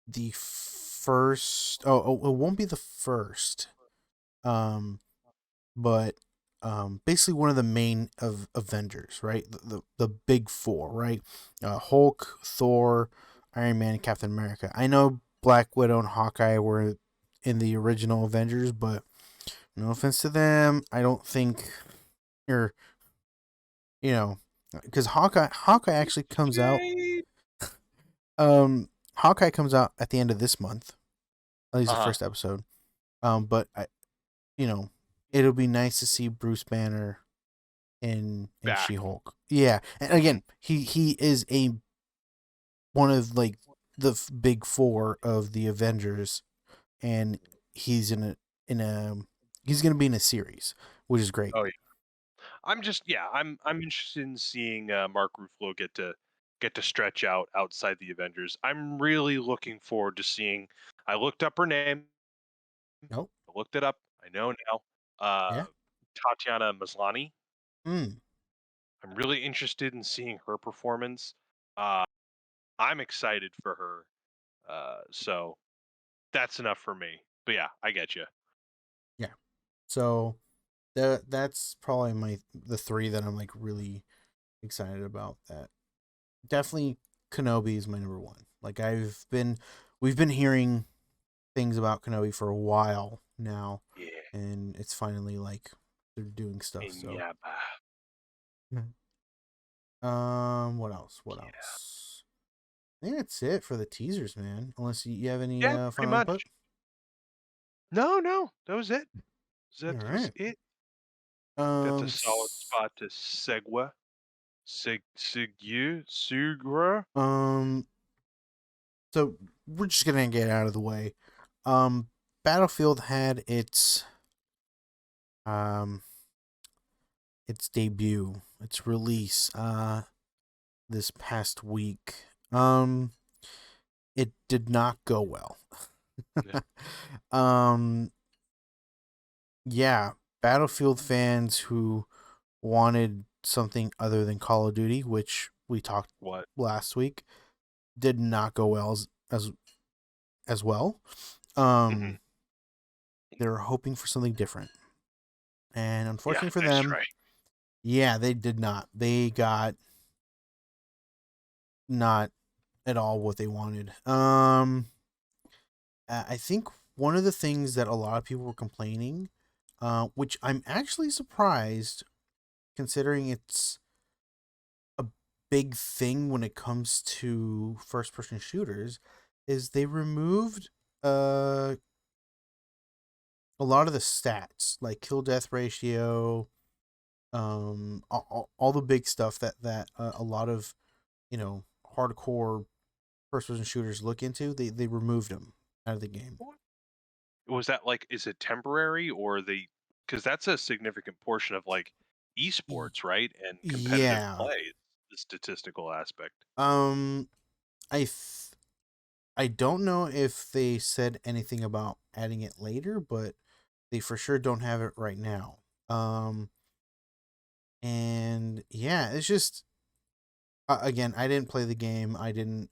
the first. Oh, it won't be the first. Um, but basically one of the main of Avengers, right? The big four, right? Hulk, Thor, Iron Man, and Captain America. I know Black Widow and Hawkeye were in the original Avengers, but no offense to them, I don't think, or because Hawkeye actually comes out. Yay! Hawkeye comes out at the end of this month. At least the Uh-huh. first episode. But you know, it'll be nice to see Bruce Banner in Back. She-Hulk. Yeah, and again, he is a one of like the big four of the Avengers, and he's in a he's gonna be in a series, which is great. Oh yeah. I'm interested in seeing Mark Ruffalo get to stretch out outside the Avengers. I'm really looking forward to seeing. I looked up her name. Nope. I looked it up. I know now. Yeah. Tatiana Maslany. Mm. I'm really interested in seeing her performance. Uh, I'm excited for her. So that's enough for me. But yeah, I get you. Yeah. So that's probably the three that I'm like really excited about. That definitely Kenobi is my number one. Like we've been hearing things about Kenobi for a while now, Yeah. and it's finally like they're doing stuff. And So, yeah, what else? What yeah, else? I think that's it for the teasers, man. Unless you have any yeah, pretty final input. much. No, no, that was it. All That was right. it. That's a Um. solid s- spot to segue. Sugra. Um. So we're just gonna get out of the way. Um. Battlefield had um its debut, its release, this past week. Um. It did not go well. Yeah. um. Yeah. Battlefield fans who wanted something other than Call of Duty, which we talked What? last week, did not go well as well. Um, Hmm. they were hoping for something different, and Yeah, unfortunately for nice them, try. yeah, they did not. They got not at all what they wanted. I think one of the things that a lot of people were complaining, which I'm actually surprised considering it's a big thing when it comes to first person shooters, is they removed uh a lot of the stats like kill death ratio, all the big stuff that a lot of hardcore first person shooters look into. They removed them out of the game. What? Was that like? Is it temporary or they? Because that's a significant portion of like Y- esports, right? And competitive yeah. play, the statistical aspect. um I th- I don't know if they said anything about adding it later, but they for sure don't have it right now. And yeah, it's just again, I didn't play the game. I didn't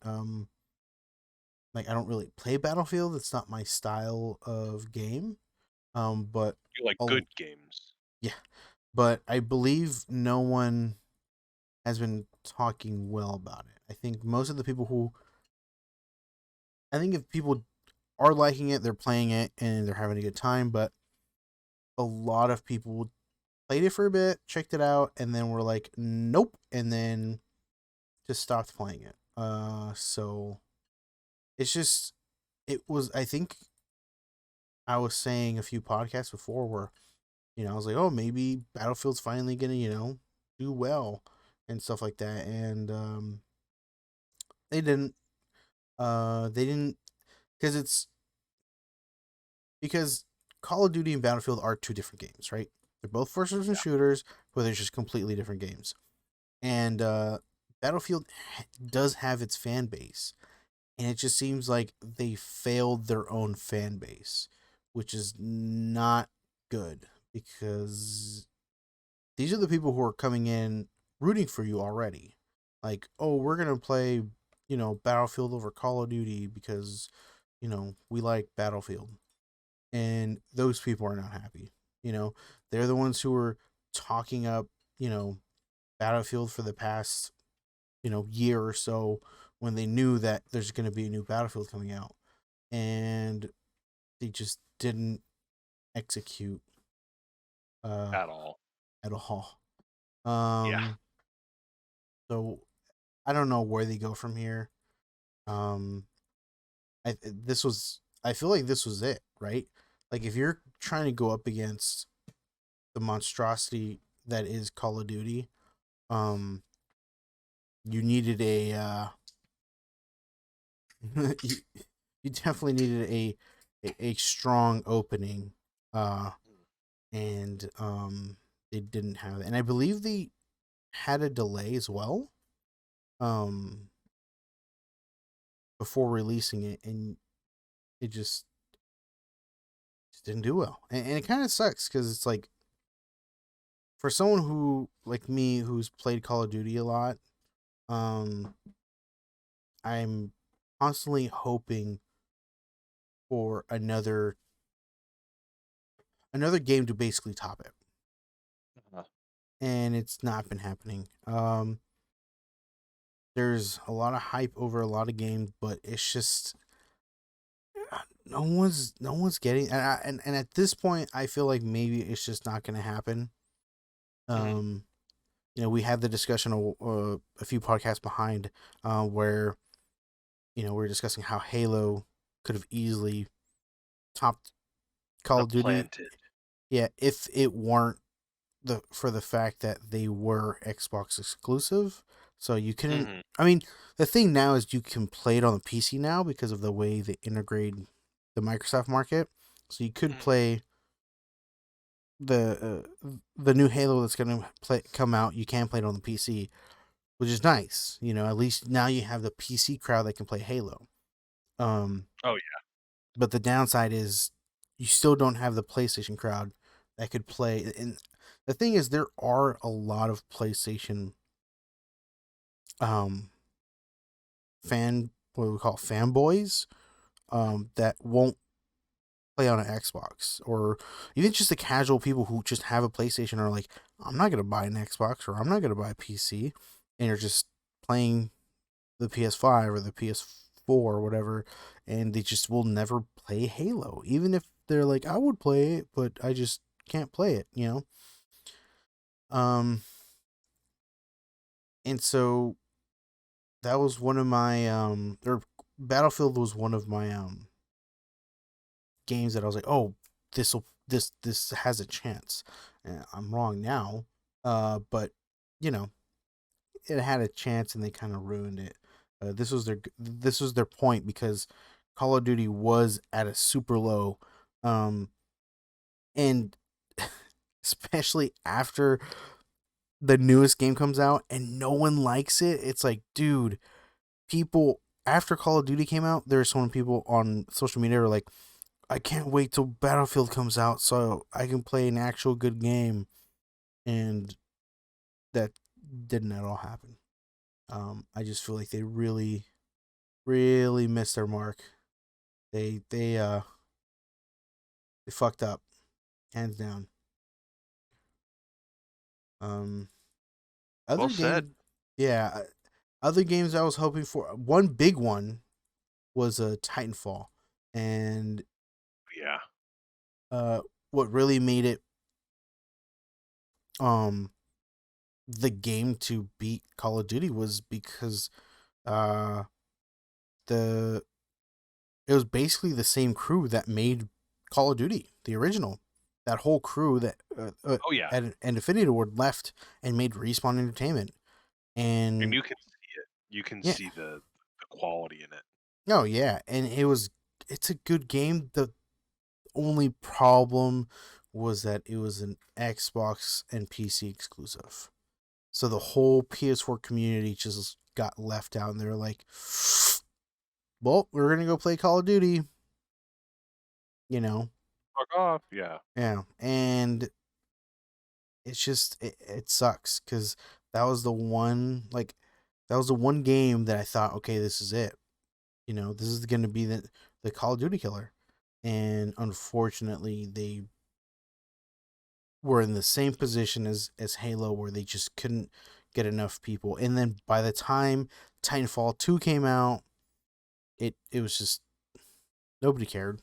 like I don't really play Battlefield. It's not my style of game. But You like oh good games. yeah, but I believe no one has been talking well about it. I think most of the people who I think if people are liking it, they're playing it and they're having a good time. But a lot of people played it for a bit, checked it out, and then were like, nope, and then just stopped playing it. So it's just it was. I think I was saying a few podcasts before where I was like, oh, maybe Battlefield's finally gonna do well and stuff like that, and they didn't. They didn't because it's because Call of Duty and Battlefield are two different games, right? They're both first-person shooters, but they're just completely different games. And Battlefield does have its fan base, and it just seems like they failed their own fan base, which is not good because these are the people who are coming in rooting for you already. Like, oh, we're gonna play, Battlefield over Call of Duty because, we like Battlefield. And those people are not happy. They're the ones who are talking up, you know, Battlefield for the past, year or so when they knew that there's gonna be a new Battlefield coming out. And they just didn't execute uh At all. at all. Yeah. Um so I don't know where they go from here. Um, I feel like this was it, right? Like if you're trying to go up against the monstrosity that is Call of Duty, um, you needed you, you definitely needed a strong opening, uh, and they didn't have it, and I believe they had a delay as well, um, before releasing it, and it just didn't do well, and it kind of sucks because it's like for someone who like me who's played Call of Duty a lot, um, I'm constantly hoping for another game to basically top it, Uh, and it's not been happening. There's a lot of hype over a lot of games, but it's just no one's getting and at this point, I feel like maybe it's just not going to happen. mhm. Um, we had the discussion a few podcasts behind, where we were discussing how Halo could have easily topped Call of Duty. Supplanted. Yeah, if it weren't the fact that they were Xbox exclusive, so you couldn't. Mhm. I mean, the thing now is you can play it on the PC now because of the way they integrate the Microsoft market. So you could Mhm. play the new Halo that's gonna come out. You can play it on the PC, which is nice. At least now you have the PC crowd that can play Halo. Um, Oh, yeah. but the downside is you still don't have the PlayStation crowd that could play. And the thing is, there are a lot of PlayStation um what do we call it, fanboys that won't play on an Xbox, or even just the casual people who just have a PlayStation are like, I'm not gonna buy an Xbox or I'm not gonna buy a PC, and you're just playing the PS5 or the PS4 or whatever, and they just will never play Halo, even if they're like, I would play it, but I just can't play it. Um, and so that was one of my or Battlefield was one of my games that I was like, oh, this has a chance. I'm wrong now, but you know, it had a chance and they kind of ruined it. This was their point because Call of Duty was at a super low, um, and especially after the newest game comes out and no one likes it, it's like, dude, people after Call of Duty came out, there's some people on social media were like, I can't wait till Battlefield comes out so I can play an actual good game, and that didn't at all happen. I just feel like they really, really missed their mark. They they fucked up, hands down. Um, Well other said. game, yeah, other games I was hoping for. One big one was a Titanfall, and Yeah. uh, what really made it um the game to beat Call of Duty was because uh the it was basically the same crew that made Call of Duty, the original. That whole crew that Oh yeah. at Infinity Ward left and made Respawn Entertainment. And And you can see it. You can yeah, see the quality in it. oh yeah, and it's a good game. The only problem was that it was an Xbox and PC exclusive. So the whole PS4 community just got left out, and they were like, "Well, we're gonna go play Call of Duty," you know. Fuck off. Yeah. Yeah, and it's just it sucks because that was the one that was the one game that I thought, okay, this is it. You know, this is gonna be the Call of Duty killer, and unfortunately, they were in the same position as Halo, where they just couldn't get enough people. And then by the time Titanfall 2 came out, it was just nobody cared,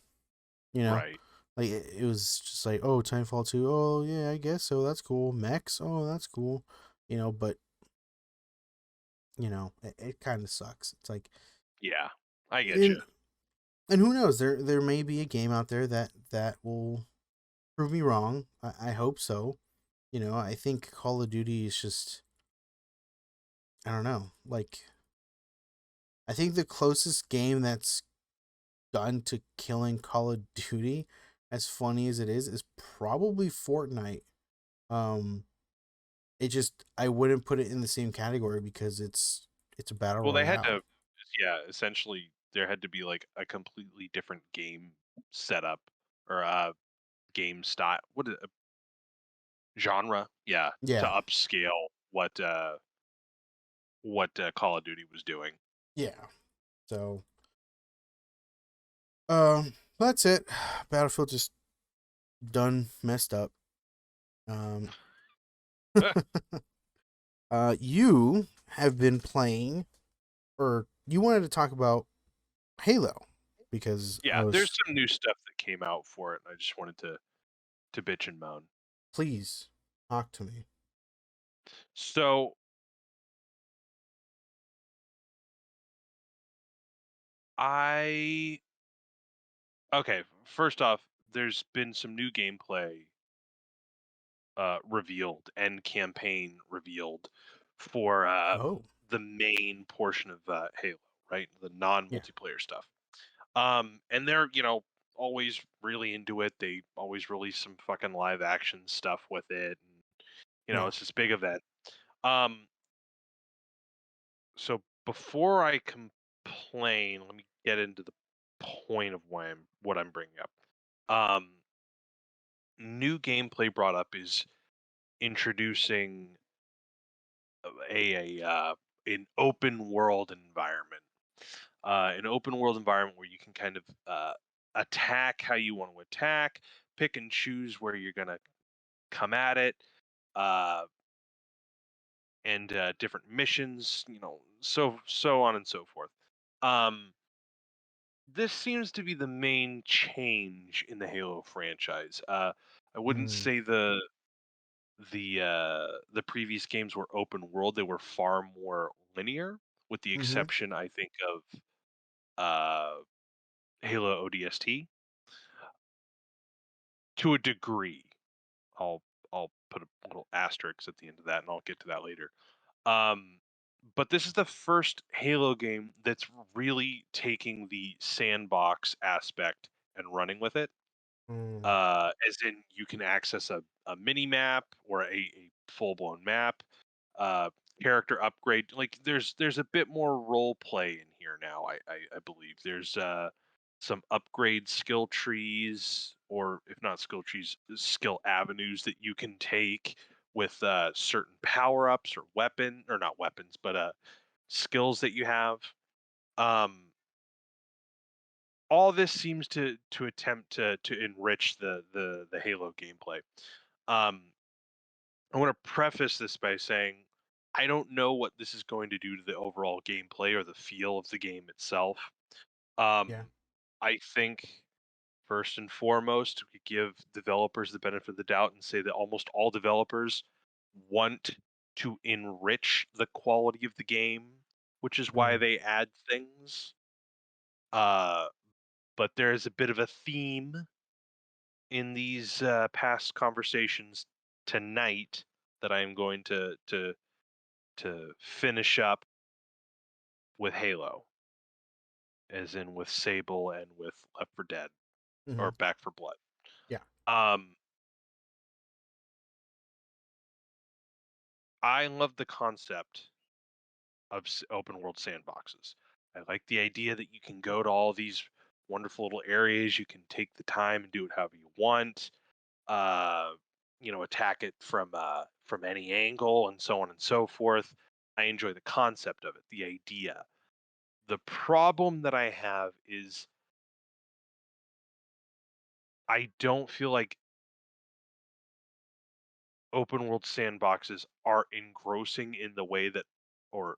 you know? Right. Like it was just like, oh, Titanfall 2, oh yeah, I guess so. That's cool. Mechs, oh, that's cool. But it kind of sucks. It's like Yeah. I get you. and and who knows? There may be a game out there that will prove me wrong. I hope so. I think Call of Duty is just I don't know. Like I think the closest game that's done to killing Call of Duty, as funny as it is probably Fortnite. Um, it just I wouldn't put it in the same category because it's a battle Well, they had royale. to, yeah, essentially, there had to be like a completely different game setup or game style. Genre? Yeah, to Yeah, upscale what Call of Duty was doing. yeah. So, that's it. Battlefield just done messed up. Um, you have been playing, or you wanted to talk about Halo because I Yeah, there's was some new stuff that came out for it. And I just wanted to bitch and moan. please talk to me. So I okay. First off, there's been some new gameplay revealed and campaign revealed for Oh, the main portion of Halo, right? The yeah, non-multiplayer stuff. And they're always really into it. They always release some fucking live action stuff with it, and yeah. it's this big event. Um, so before I complain, let me get into the point of what I'm bringing up. Um, New gameplay brought up is introducing an open world environment. An open world environment where you can kind of attack how you want to attack, pick and choose where you're going to come at it, uh, and different missions, so on and so forth. Um, this seems to be the main change in the Halo franchise. I wouldn't Mm, say the previous games were open world; they were far more linear, with the mm-hmm. exception, I think, of uh, Halo ODST to a degree. I'll I'll put a little asterisk at the end of that, and I'll get to that later. Um, but this is the first Halo game that's really taking the sandbox aspect and running with it. Mm, As in, you can access a mini map or a full blown map, uh, character upgrade. Like there's a bit more role play in here now. I believe there's some upgrade skill trees, or if not skill trees, skill avenues that you can take with certain power ups or not weapons, but skills that you have. all this seems to attempt to enrich the Halo gameplay. Um, I want to preface this by saying I don't know what this is going to do to the overall gameplay or the feel of the game itself. Yeah. Um, I think first and foremost, we give developers the benefit of the doubt and say that almost all developers want to enrich the quality of the game, which is why Mm, they add things. Uh, but there is a bit of a theme in these past conversations tonight that I am going to finish up with Halo, as in with Sable and with Left 4 Dead or mhm. Back for Blood. Yeah. Um, I love the concept of open world sandboxes. I like the idea that you can go to all these wonderful little areas. You can take the time and do it however you want. Uh, attack it from any angle and so on and so forth. I enjoy the concept of it, the idea. The problem that I have is I don't feel like open world sandboxes are engrossing in the way that or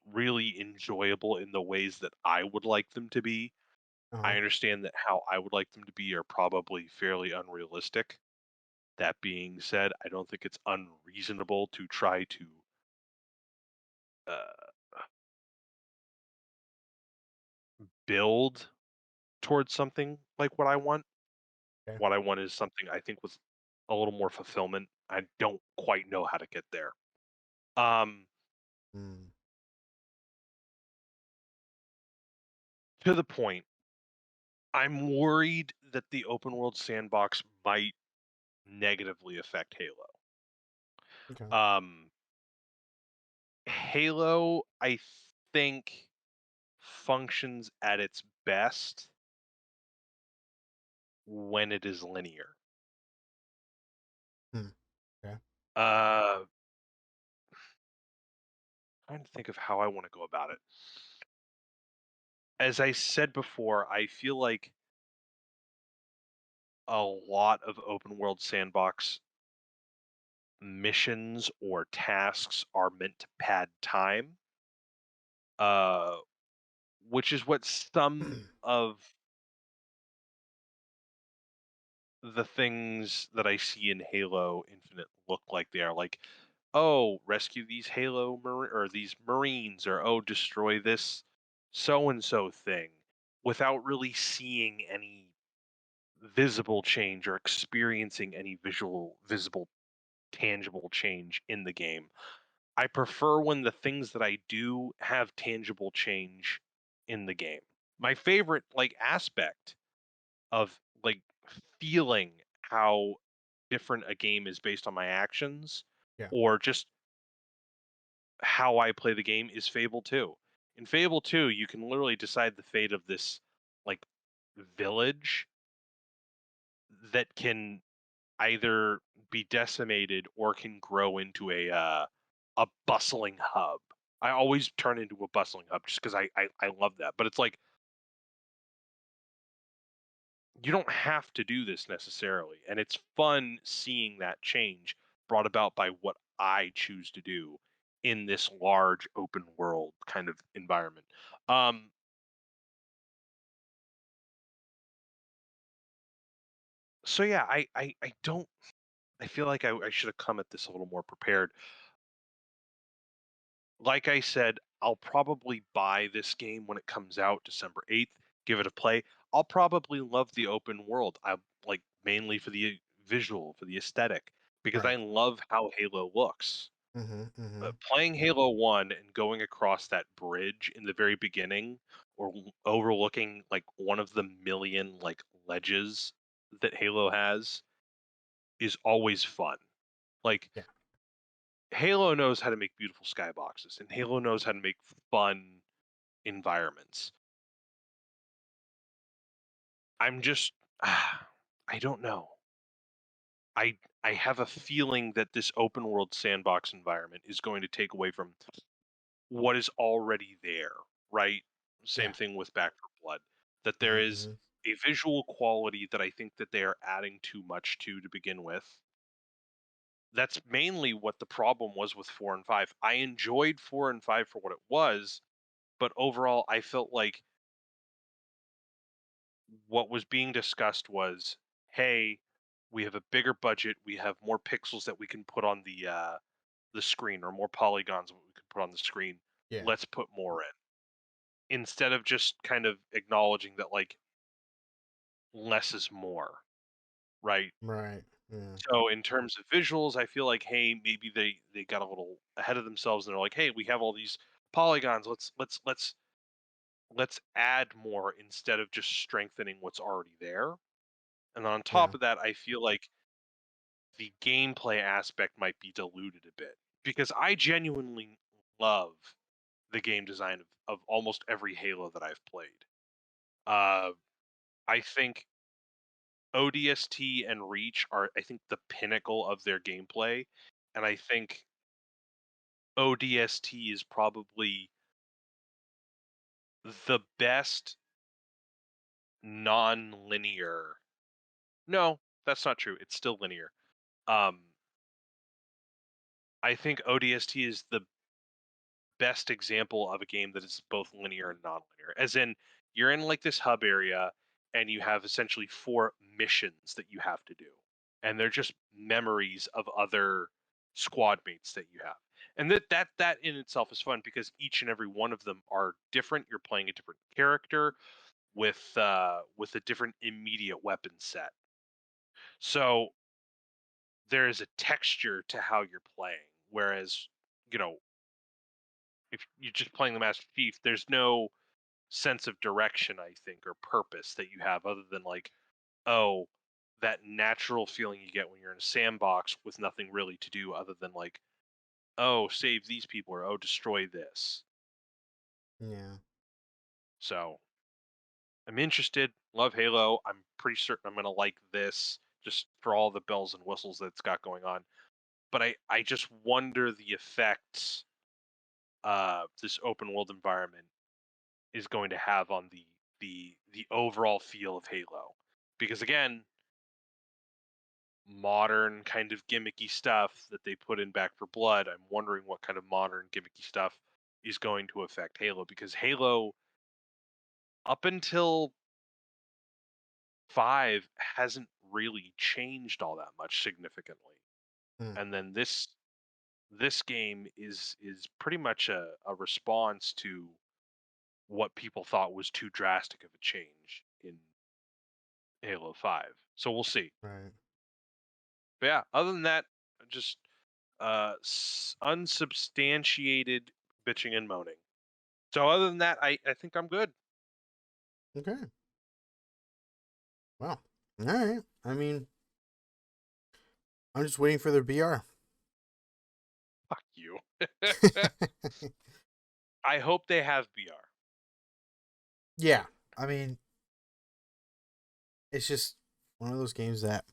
really enjoyable in the ways that I would like them to be. I Uh-huh. understand that how I would like them to be are probably fairly unrealistic. That being said, I don't think it's unreasonable to try to uh, build towards something like what I want. Okay. What I want is something I think with a little more fulfillment. I don't quite know how to get there. Um, Mm, to the point, I'm worried that the open world sandbox might negatively affect Halo. okay. Um, Halo, I think, functions at its best when it is linear. Hmm. Okay. Uh, trying to think of how I want to go about it. As I said before, I feel like a lot of open world sandbox missions or tasks are meant to pad time, uh, which is what some of the things that I see in Halo Infinite look like. They are like, oh, rescue these or these Marines, or oh, destroy this so and so thing, without really seeing any visible change or experiencing any visible, tangible change in the game. I prefer when the things that I do have tangible change in the game. My favorite aspect of feeling how different a game is based on my actions Yeah. or just how I play the game is Fable 2. In Fable 2, you can literally decide the fate of this like village that can either be decimated or can grow into a bustling hub. I always turn into a bustling hub just because I love that. But it's like you don't have to do this necessarily, and it's fun seeing that change brought about by what I choose to do in this large open world kind of environment. Um, so yeah, I don't. I feel like I should have come at this a little more prepared. Like I said, I'll probably buy this game when it comes out December 8th, give it a play. I'll probably love the open world. I like mainly for the visual, for the aesthetic, because I Right. love how Halo looks. Mhm. Mhm. Playing Halo 1 and going across that bridge in the very beginning or overlooking like one of the million ledges that Halo has is always fun. Like Yeah. Halo knows how to make beautiful skyboxes, and Halo knows how to make fun environments. I'm just I don't know. I have a feeling that this open world sandbox environment is going to take away from what is already there, right? Same Yeah. thing with Back for Blood. that there is Mm-hmm. a visual quality that I think that they are adding too much to begin with. That's mainly what the problem was with 4 and 5. I enjoyed 4 and 5 for what it was, but overall I felt like what was being discussed was, "Hey, we have a bigger budget, we have more pixels that we can put on the screen or more polygons that we can put on the screen. Yeah. Let's put more in." Instead of just kind of acknowledging that like less is more, right? Right. Yeah. So in terms of visuals, I feel like, hey, maybe they got a little ahead of themselves and they're like, hey, we have all these polygons. Let's add more instead of just strengthening what's already there. And then on top Yeah. of that, I feel like the gameplay aspect might be diluted a bit because I genuinely love the game design of almost every Halo that I've played. Uh, I think ODST and Reach are, I think, the pinnacle of their gameplay, and I think ODST is probably the best non-linear. No, that's not true. It's still linear. Um, I think ODST is the best example of a game that is both linear and non-linear. As in, you're in like this hub area, and you have essentially 4 missions that you have to do, and they're just memories of other squad mates that you have. And that in itself is fun because each and every one of them are different. You're playing a different character with a different immediate weapon set. So there is a texture to how you're playing. Whereas, you know, if you're just playing the Master Chief, there's no sense of direction, I think, or purpose that you have other than like, oh, that natural feeling you get when you're in a sandbox with nothing really to do other than like, oh, save these people or oh, destroy this. Yeah. So I'm interested. Love Halo. I'm pretty certain I'm gonna like this just for all the bells and whistles that it's got going on. But I just wonder the effects this open world environment is going to have on the overall feel of Halo. Because again, modern kind of gimmicky stuff that they put in Back for Blood, I'm wondering what kind of modern gimmicky stuff is going to affect Halo because Halo up until 5 hasn't really changed all that much significantly. Mm. And then this game is pretty much a response to what people thought was too drastic of a change in Halo 5. So we'll see. Right. But yeah, other than that, just unsubstantiated bitching and moaning. So other than that, I think I'm good. Okay. Well. All right. I mean, I'm just waiting for their BR. Fuck you. I hope they have BR. Yeah. I mean, it's just one of those games that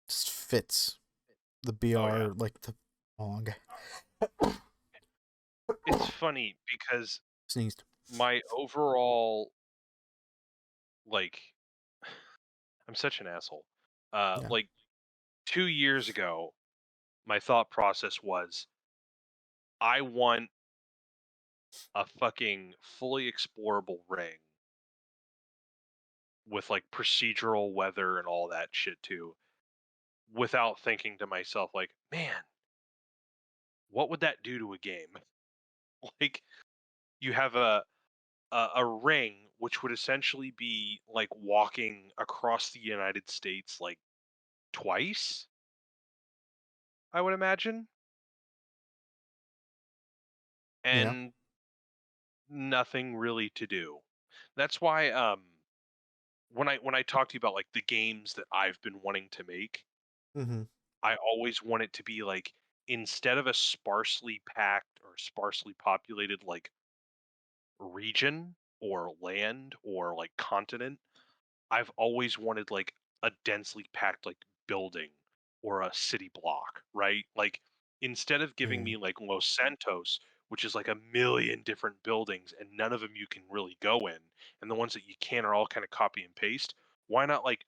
just fits the Oh yeah. BR like the long. It's funny because Sneezed. my overall like I'm such an asshole. Yeah. Like 2 years ago, my thought process was I want a fucking fully explorable ring with like procedural weather and all that shit too, without thinking to myself like, man, what would that do to a game? Like you have a ring which would essentially be like walking across the United States like twice, I would imagine, Yeah. and nothing really to do. That's why when I talk to you about like the games that I've been wanting to make, Mm-hmm. I always want it to be like instead of a sparsely packed or sparsely populated like region or land or like continent, I've always wanted like a densely packed like building or a city block, right? Like instead of giving Yeah. me like Los Santos, which is like a million different buildings, and none of them you can really go in, and the ones that you can are all kind of copy and paste. Why not like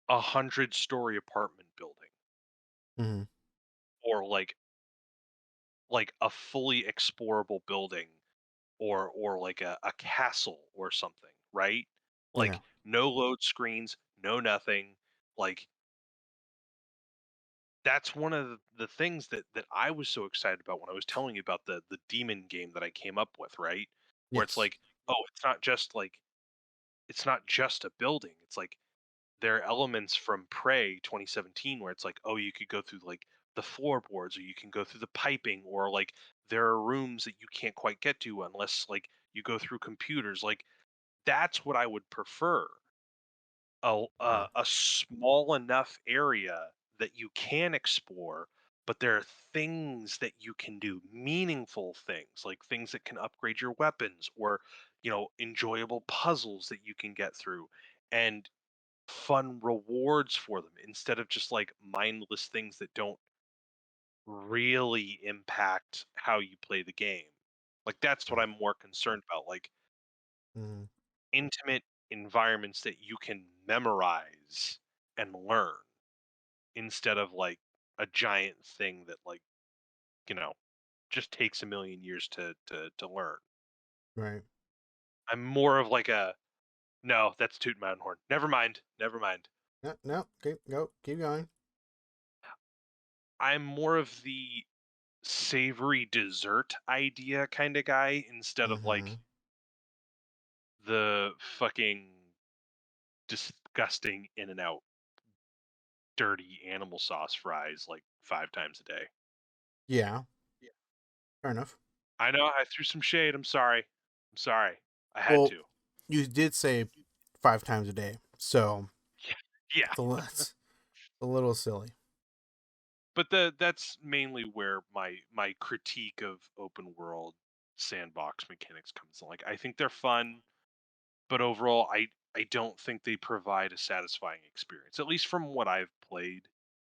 100-story apartment building, Mm-hmm. or like a fully explorable building, or like a castle or something, right? Yeah. Like no load screens, no nothing. Like that's one of the things that I was so excited about when I was telling you about the demon game that I came up with, right? Where it's Yes. like, oh, it's not just a building. It's like there are elements from Prey 2017 where it's like, oh, you could go through like the floorboards, or you can go through the piping, or like there are rooms that you can't quite get to unless like you go through computers. Like that's what I would prefer. Yeah. A small enough area that you can explore, but there are things that you can do, meaningful things, like things that can upgrade your weapons, or enjoyable puzzles that you can get through, and fun rewards for them, instead of just like mindless things that don't really impact how you play the game. Like that's what Yeah. I'm more concerned about, like Mm-hmm. intimate environments that you can memorize and learn, instead of like a giant thing that like, you know, just takes a million years to learn. Right. I'm more of like a no, that's tooting my own horn. Never mind. Never mind. No, no, keep going. I'm more of the savory dessert idea kind of guy, instead of Mm-hmm. like the fucking disgusting in and out dirty animal sauce fries like 5 times a day. Yeah. Fair enough. I know I threw some shade. I'm sorry. I'm sorry. I had Well, to. you did say 5 times a day, so Yeah. it's a little silly. But that's mainly where my critique of open world sandbox mechanics comes in. Like I think they're fun, but overall I don't think they provide a satisfying experience, at least from what I've played.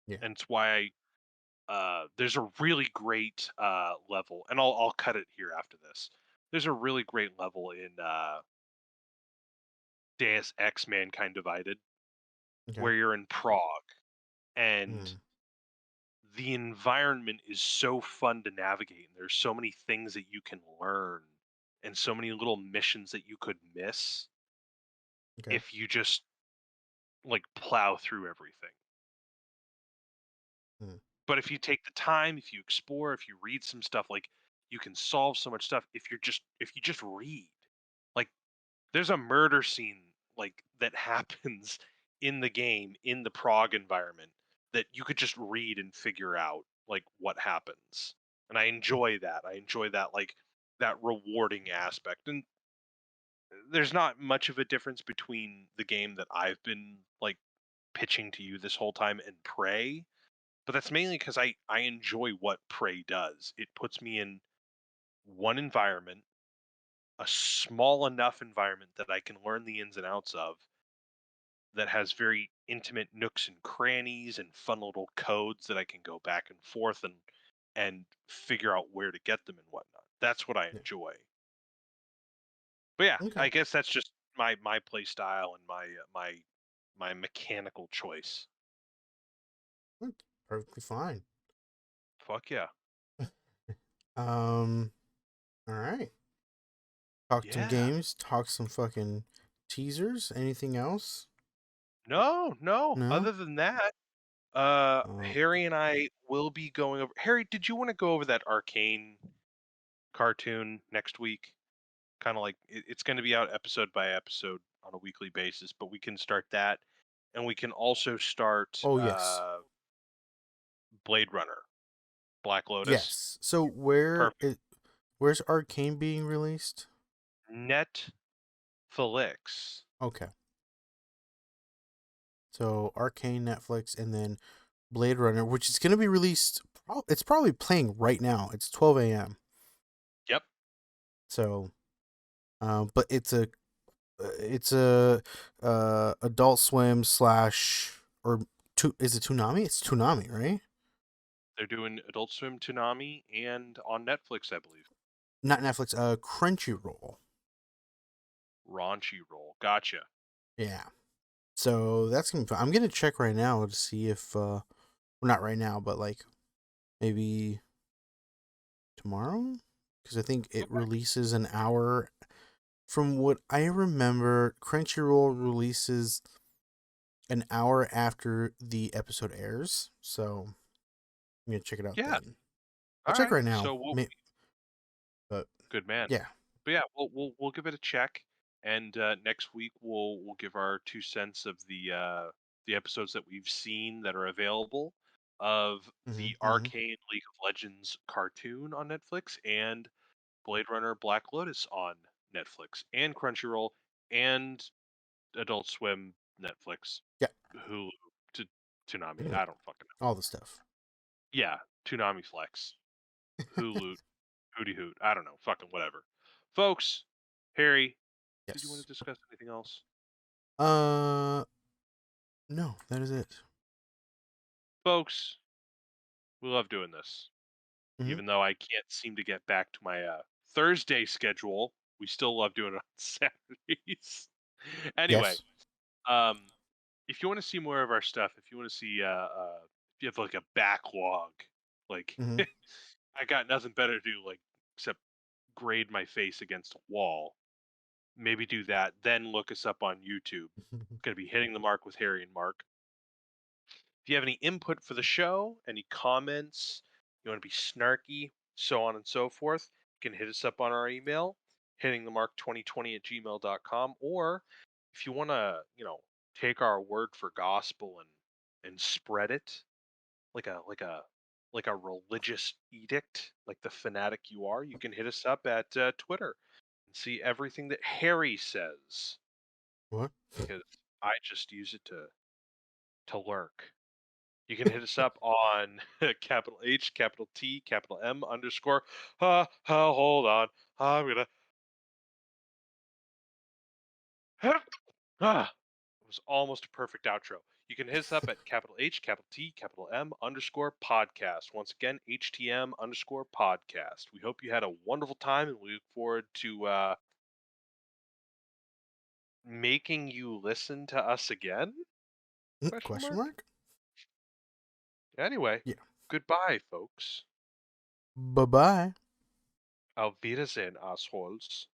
Yeah. And it's why there's a really great level, and I'll cut it here after this. There's a really great level in Deus Ex Mankind Divided, Okay. where you're in Prague, and Mm. the environment is so fun to navigate, and there's so many things that you can learn, and so many little missions that you could miss Okay. if you just like plow through everything. Mm. But if you take the time, if you explore, if you read some stuff, like you can solve so much stuff if you just read. Like there's a murder scene like that happens in the game in the Prague environment that you could just read and figure out like what happens. And I enjoy that. I enjoy that, like that rewarding aspect. And there's not much of a difference between the game that I've been like pitching to you this whole time and Prey, but that's mainly because I enjoy what Prey does. It puts me in one environment, a small enough environment that I can learn the ins and outs of, that has very intimate nooks and crannies and fun little codes that I can go back and forth and figure out where to get them and whatnot. That's what I Yeah. enjoy. But yeah, Okay. I guess that's just my play style and my mechanical choice. Mm, perfectly fine. Fuck yeah. Um. All right. Talk some Yeah. games. Talk some fucking teasers. Anything else? No, no. No. Other than that, Um. Harry and I will be going over. Harry, did you want to go over that Arcane cartoon next week? Kind of like it's going to be out episode by episode on a weekly basis, but we can start that, and we can also start Oh yes. Blade Runner, Black Lotus. Yes. So Perfect. where's Arcane being released? Netflix. Okay. So Arcane, Netflix, and then Blade Runner, which is going to be released. It's probably playing right now. It's 12 a.m. Yep. So, but it's a Adult Swim slash or is it Toonami? It's Toonami, right? They're doing Adult Swim, Toonami, and on Netflix, I believe. Not Netflix, Crunchyroll. Raunchy Roll. Gotcha. Yeah. So that's gonna be fun. I'm gonna check right now to see if well, not right now, but like maybe tomorrow, because I think it Okay. releases an hour. From what I remember, Crunchyroll releases an hour after the episode airs. So I'm gonna check it out Yeah. then. I'll All check right. right now. So we'll But good man. yeah. But yeah, we'll give it a check, and next week we'll give our 2 cents of the episodes that we've seen that are available of Mm-hmm, the mm-hmm. Arcane League of Legends cartoon on Netflix and Blade Runner Black Lotus on Netflix and Crunchyroll and Adult Swim, Netflix, Yeah. Hulu, to Toonami. I don't fucking know. All the stuff. Yeah, Toonami Flex, Hulu, Hootie Hoot. I don't know. Fucking whatever. Folks, Harry, did you want Yes. to discuss anything else? Uh, no, that is it. Folks, we love doing this. Mm-hmm. Even though I can't seem to get back to my Thursday schedule, we still love doing it on Saturdays. Anyway, Yes. um, if you want to see more of our stuff, if you want to see, if you have like a backlog, like Mm-hmm. I got nothing better to do, like except grade my face against a wall. Maybe do that, then look us up on YouTube. Going to be hitting the mark with Harry and Mark. If you have any input for the show, any comments, you want to be snarky, so on and so forth, you can hit us up on our email, hittingthemark2020 at gmail.com. Or if you want to, take our word for gospel and spread it like a religious edict, like the fanatic you are, you can hit us up at Twitter and see everything that Harry says What? because I just use it to lurk. You can hit us up on capital H, capital T, capital M underscore. Hold on. I'm gonna. It was almost a perfect outro. You can hit us up at capital H, capital T, capital M underscore podcast. Once again, HTM underscore podcast. We hope you had a wonderful time and we look forward to making you listen to us again? Question Question mark? mark? Anyway, Yeah. goodbye, folks. Bye bye. Auf Wiedersehen, assholes.